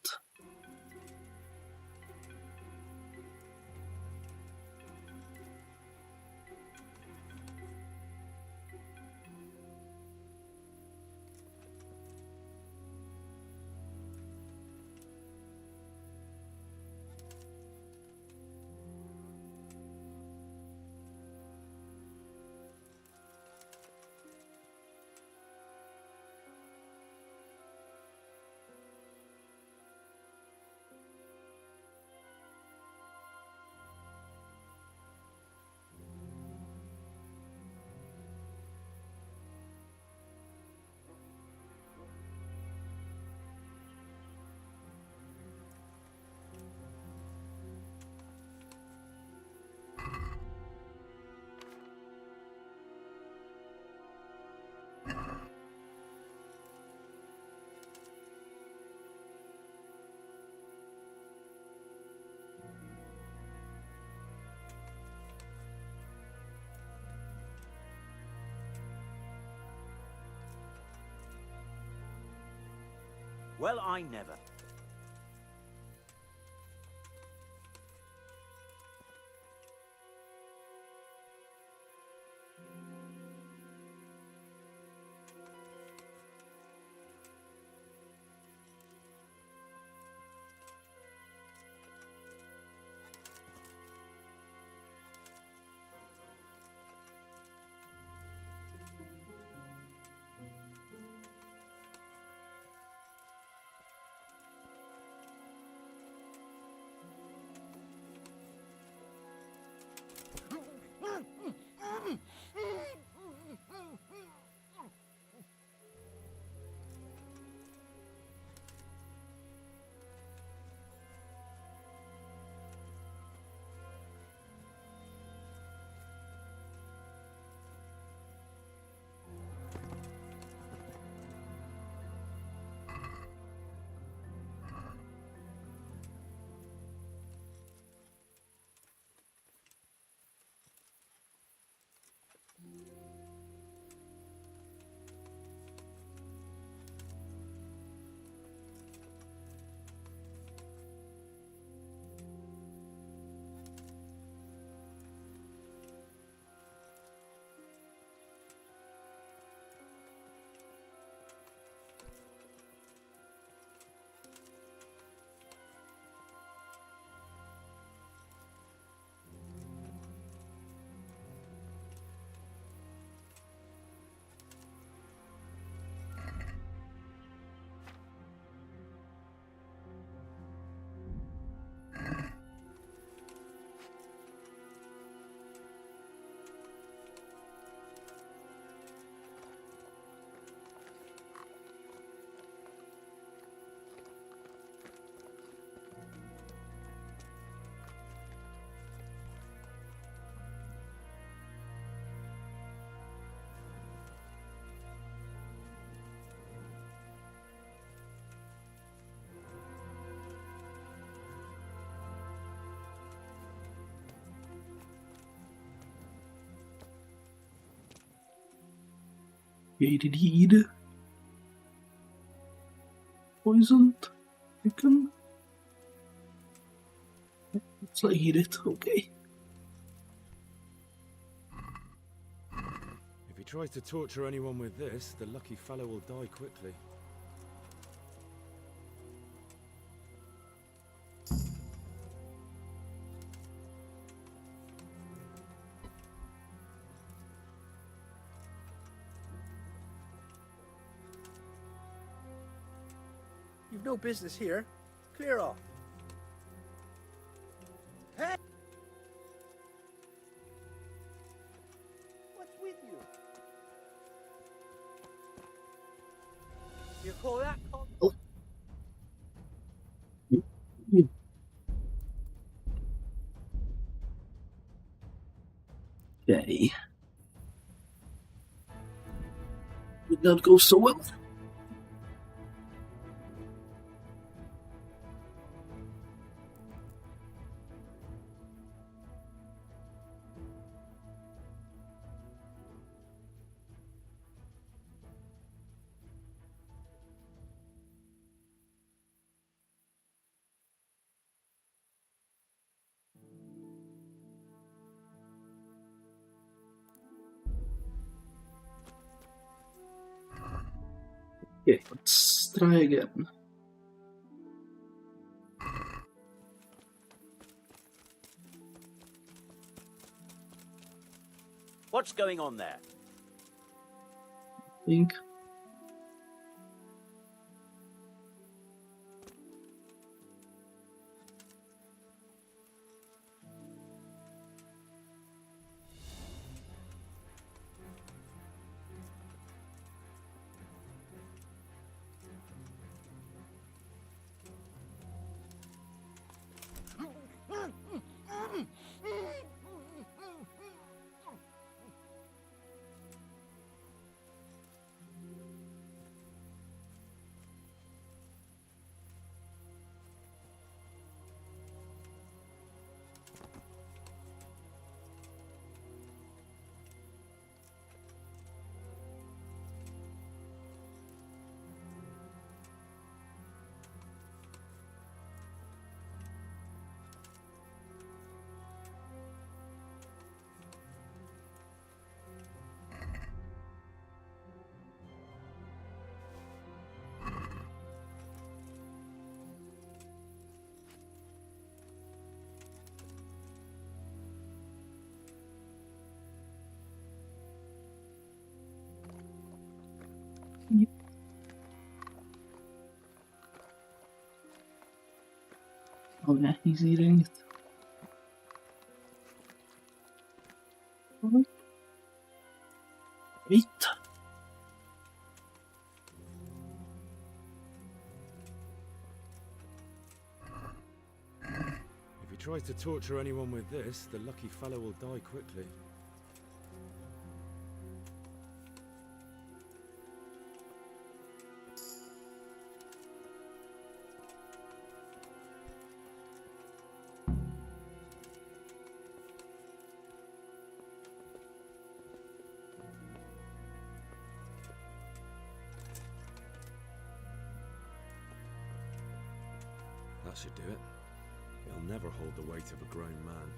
Well, I never. Gated heed. Poisoned. Chicken. Let's not eat it, okay. If he tries to torture anyone with this, the lucky fellow will die quickly. You've no business here. Clear off. Hey! What's with you? You call that? Okay. Did not go so well. Okay, let's try again. What's going on there? Think. Oh yeah, he's eating it. Wait. If he tries to torture anyone with this, the lucky fellow will die quickly. That should do it. He'll never hold the weight of a grown man.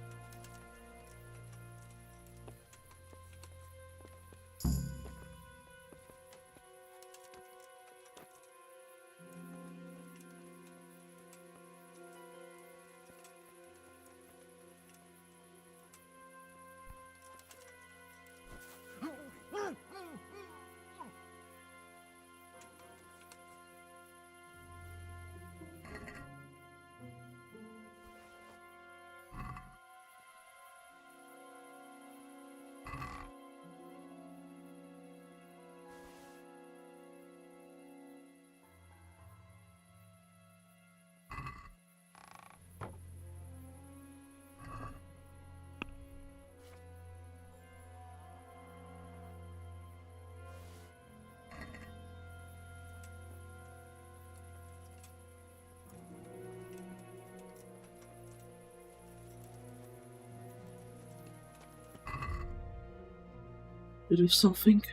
There is something.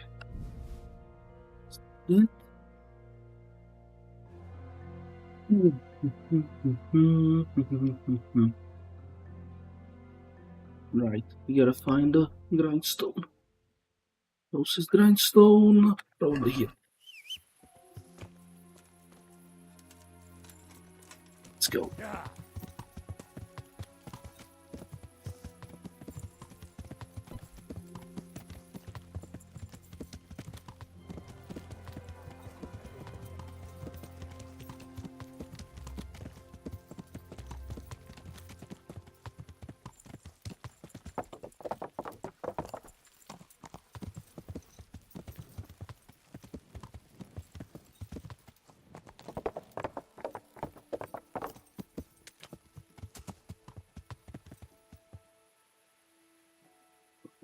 that. Right, we gotta find a grindstone. Closest grindstone, probably here. Let's go.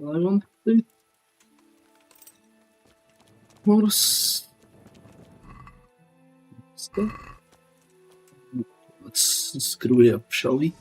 I want the horse stuff. Let's screw it up, shall we?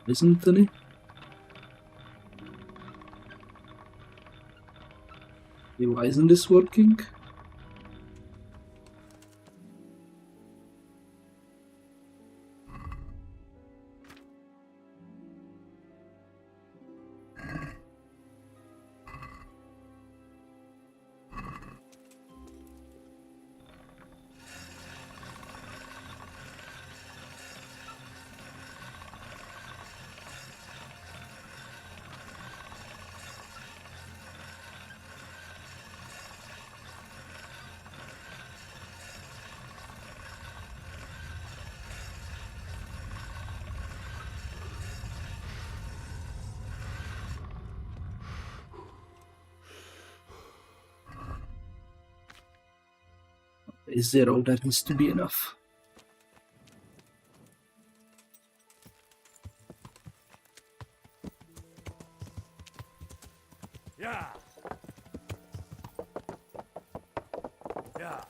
Isn't any? Why isn't this working? Zero, that needs to be enough. Yeah. Yeah.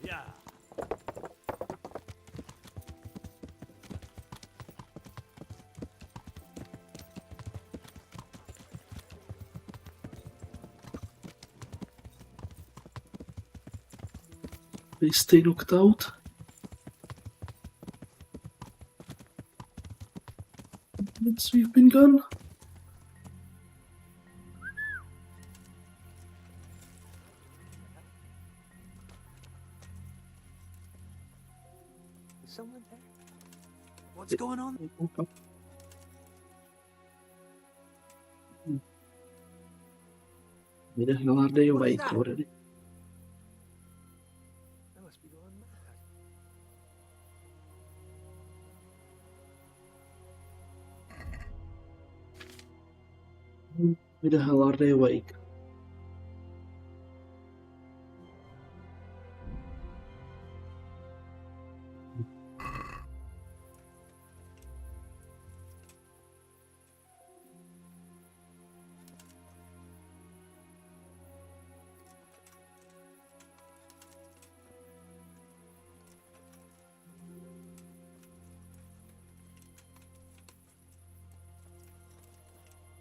Yeah. They stay knocked out. We've been gone. Is someone there? What's going on? Where the hell are they awake already? I must be going mad. Where the hell are they awake?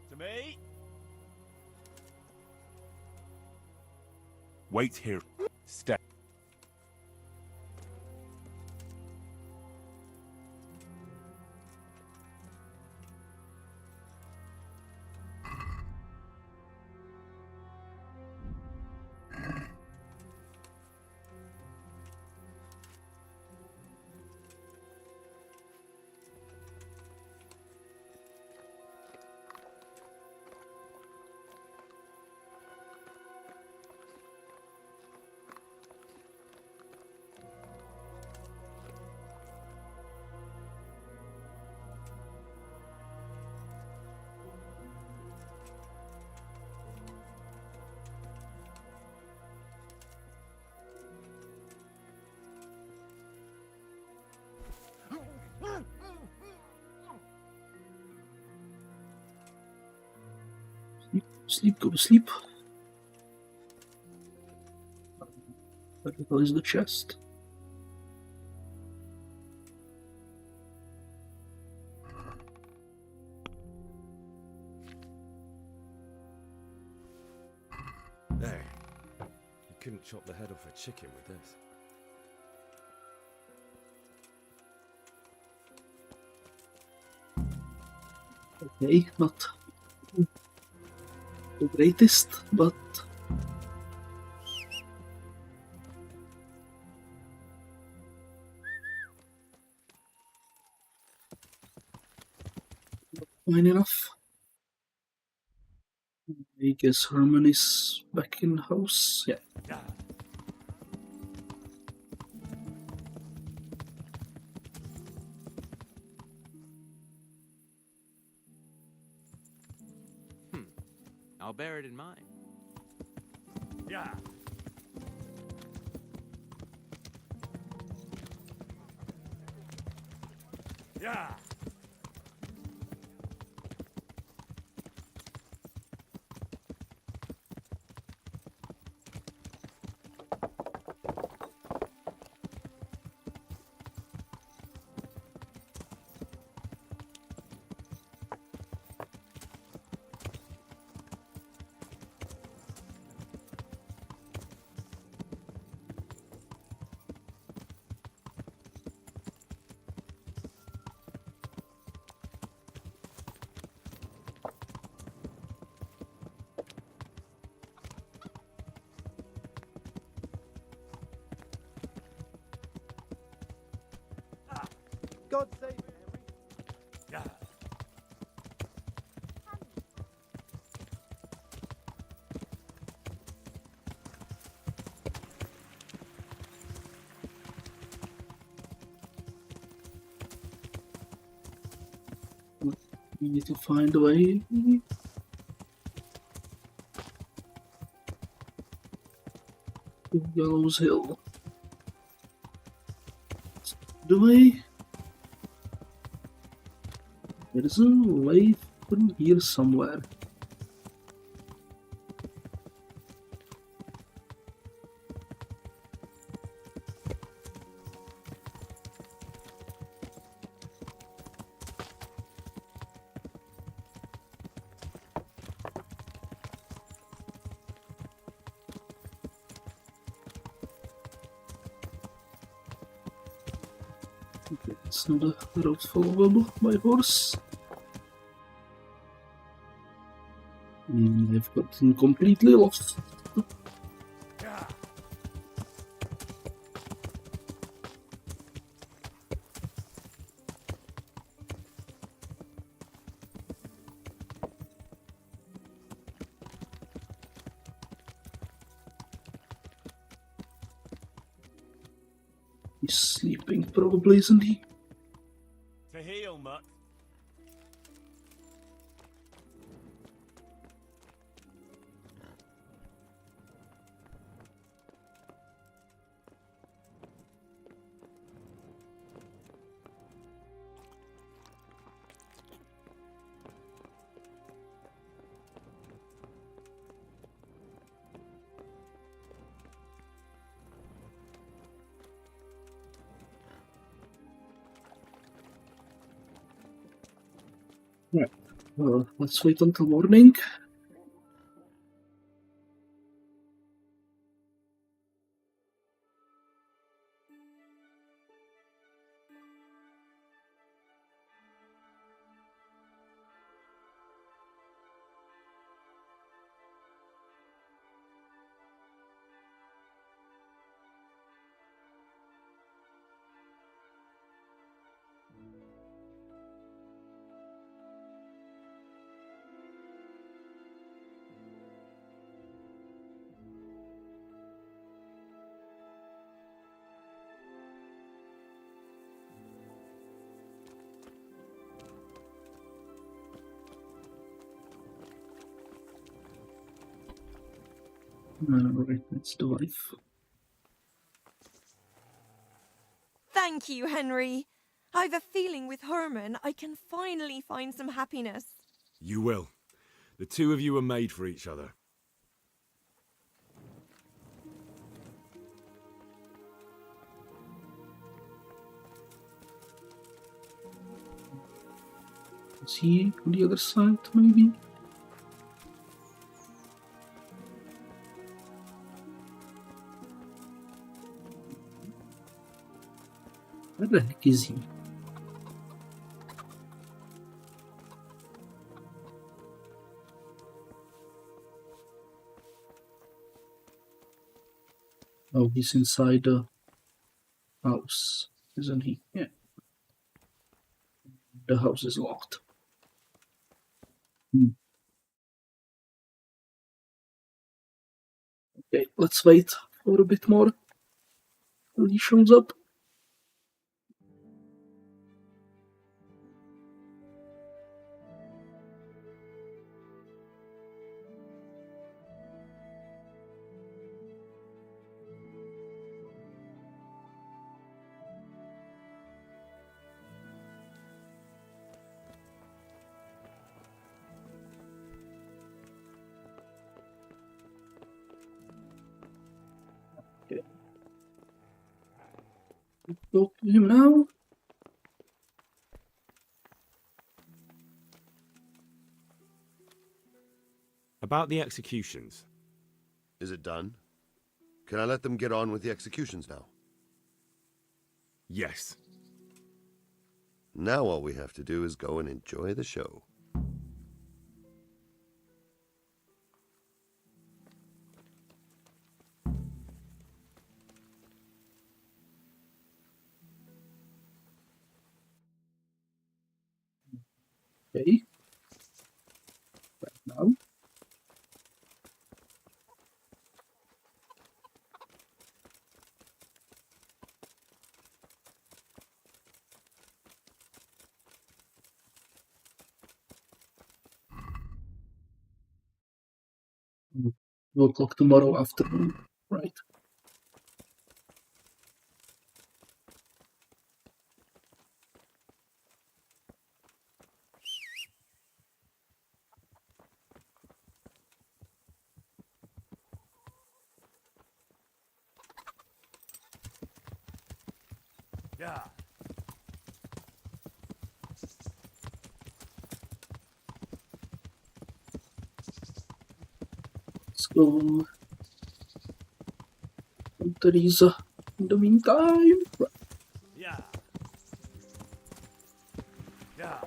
To me? Wait here. Stay. Sleep, go to sleep. Where the hell is the chest? There. You couldn't chop the head off a chicken with this. Okay, not the greatest, but fine enough. I guess Herman is back in the house. Yeah. I'll bear it in mind. Yeah. Yeah. God save you, Henry. Yeah. We need to find a way. To Gallows Hill. The way. There is a way from here somewhere. Okay, it's not a road followable by horse. I've gotten completely lost. He's sleeping, probably, isn't he? To heal, mutt. Right. Let's wait until morning. Alright, that's the wife. Thank you, Henry. I've a feeling with Herman I can finally find some happiness. You will. The two of you were made for each other. Is he on the other side, maybe? Where the heck is he? Oh, he's inside the house, isn't he? Yeah. The house is locked. Okay, let's wait for a bit more till he shows up. Okay. Talk to him now. About the executions. Is it done? Can I let them get on with the executions now? Yes. Now all we have to do is go and enjoy the show. Okay. Right now. We'll talk tomorrow afternoon, right? Yeah. Let's go. Teresa. In the meantime, right. Yeah. Yeah.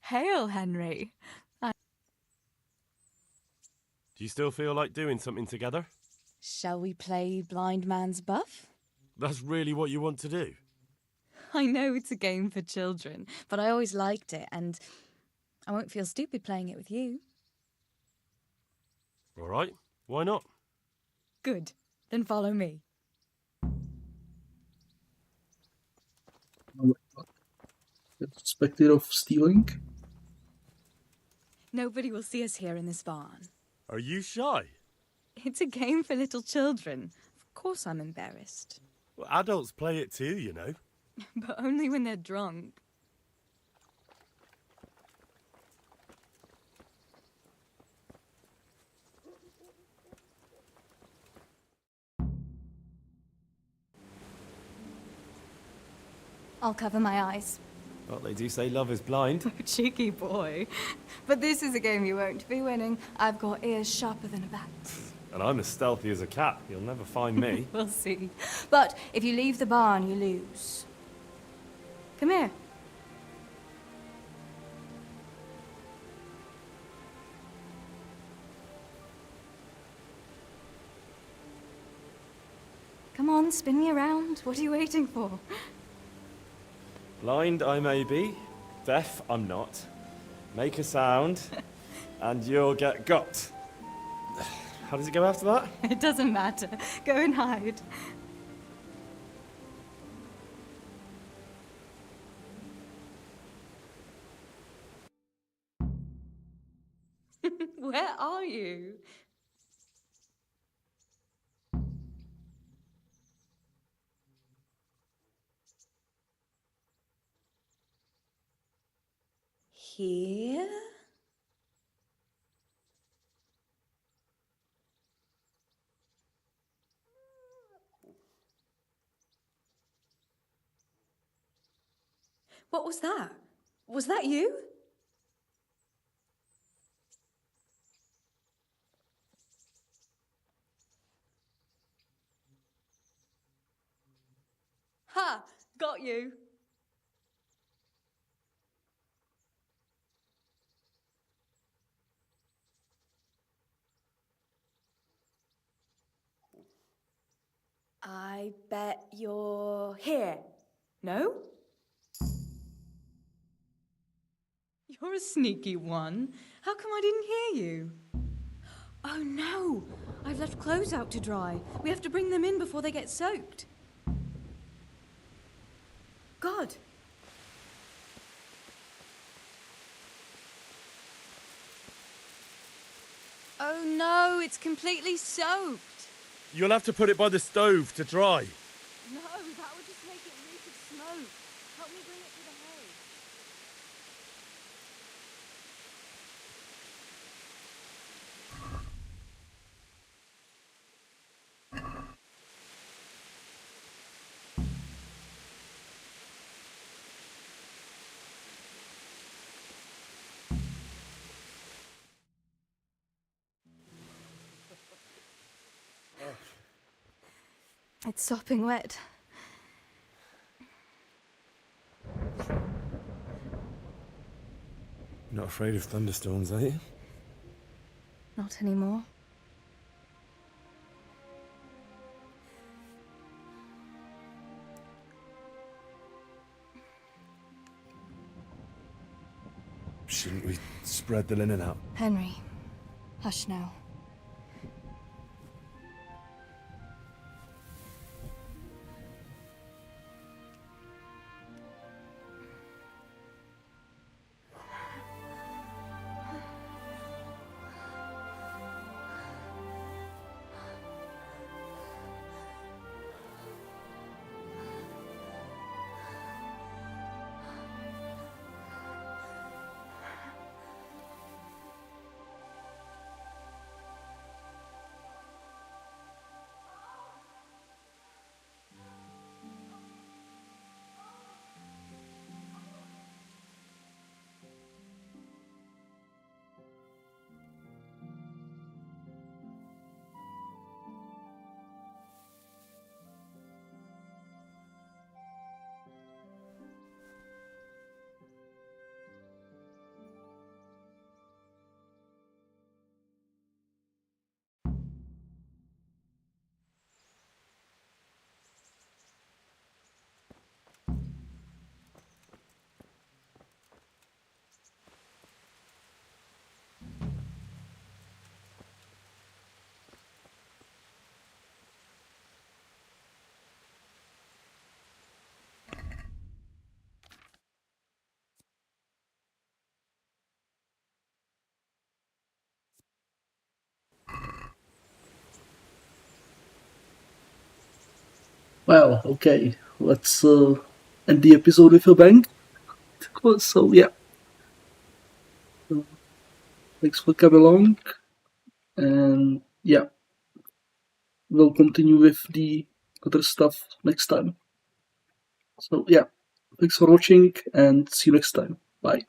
Hail, Henry. Do you still feel like doing something together? Shall we play blind man's buff? That's really what you want to do? I know it's a game for children, but I always liked it, and I won't feel stupid playing it with you. All right, why not? Good. Then follow me. Suspected of stealing. Nobody will see us here in this barn. Are you shy? It's a game for little children. Of course I'm embarrassed. Well, adults play it too, you know. But only when they're drunk. I'll cover my eyes. Well, they do say love is blind. Cheeky boy. But this is a game you won't be winning. I've got ears sharper than a bat. And I'm as stealthy as a cat. You'll never find me. We'll see. But if you leave the barn, you lose. Come here. Come on, spin me around. What are you waiting for? Blind I may be, deaf I'm not. Make a sound, and you'll get got. How does it go after that? It doesn't matter. Go and hide. Where are you? Here? What was that? Was that you? Ha! Got you. I bet you're here. No? You're a sneaky one. How come I didn't hear you? Oh no! I've left clothes out to dry. We have to bring them in before they get soaked. God! Oh no, it's completely soaked. You'll have to put it by the stove to dry. No, that would just make it reek of smoke. Help me bring it to the hay. It's sopping wet. Not afraid of thunderstorms, are you? Not anymore. Shouldn't we spread the linen out? Henry, hush now. Well, okay, let's end the episode with a bang. So, yeah. Thanks for coming along. And, yeah. We'll continue with the other stuff next time. So, yeah. Thanks for watching and see you next time. Bye.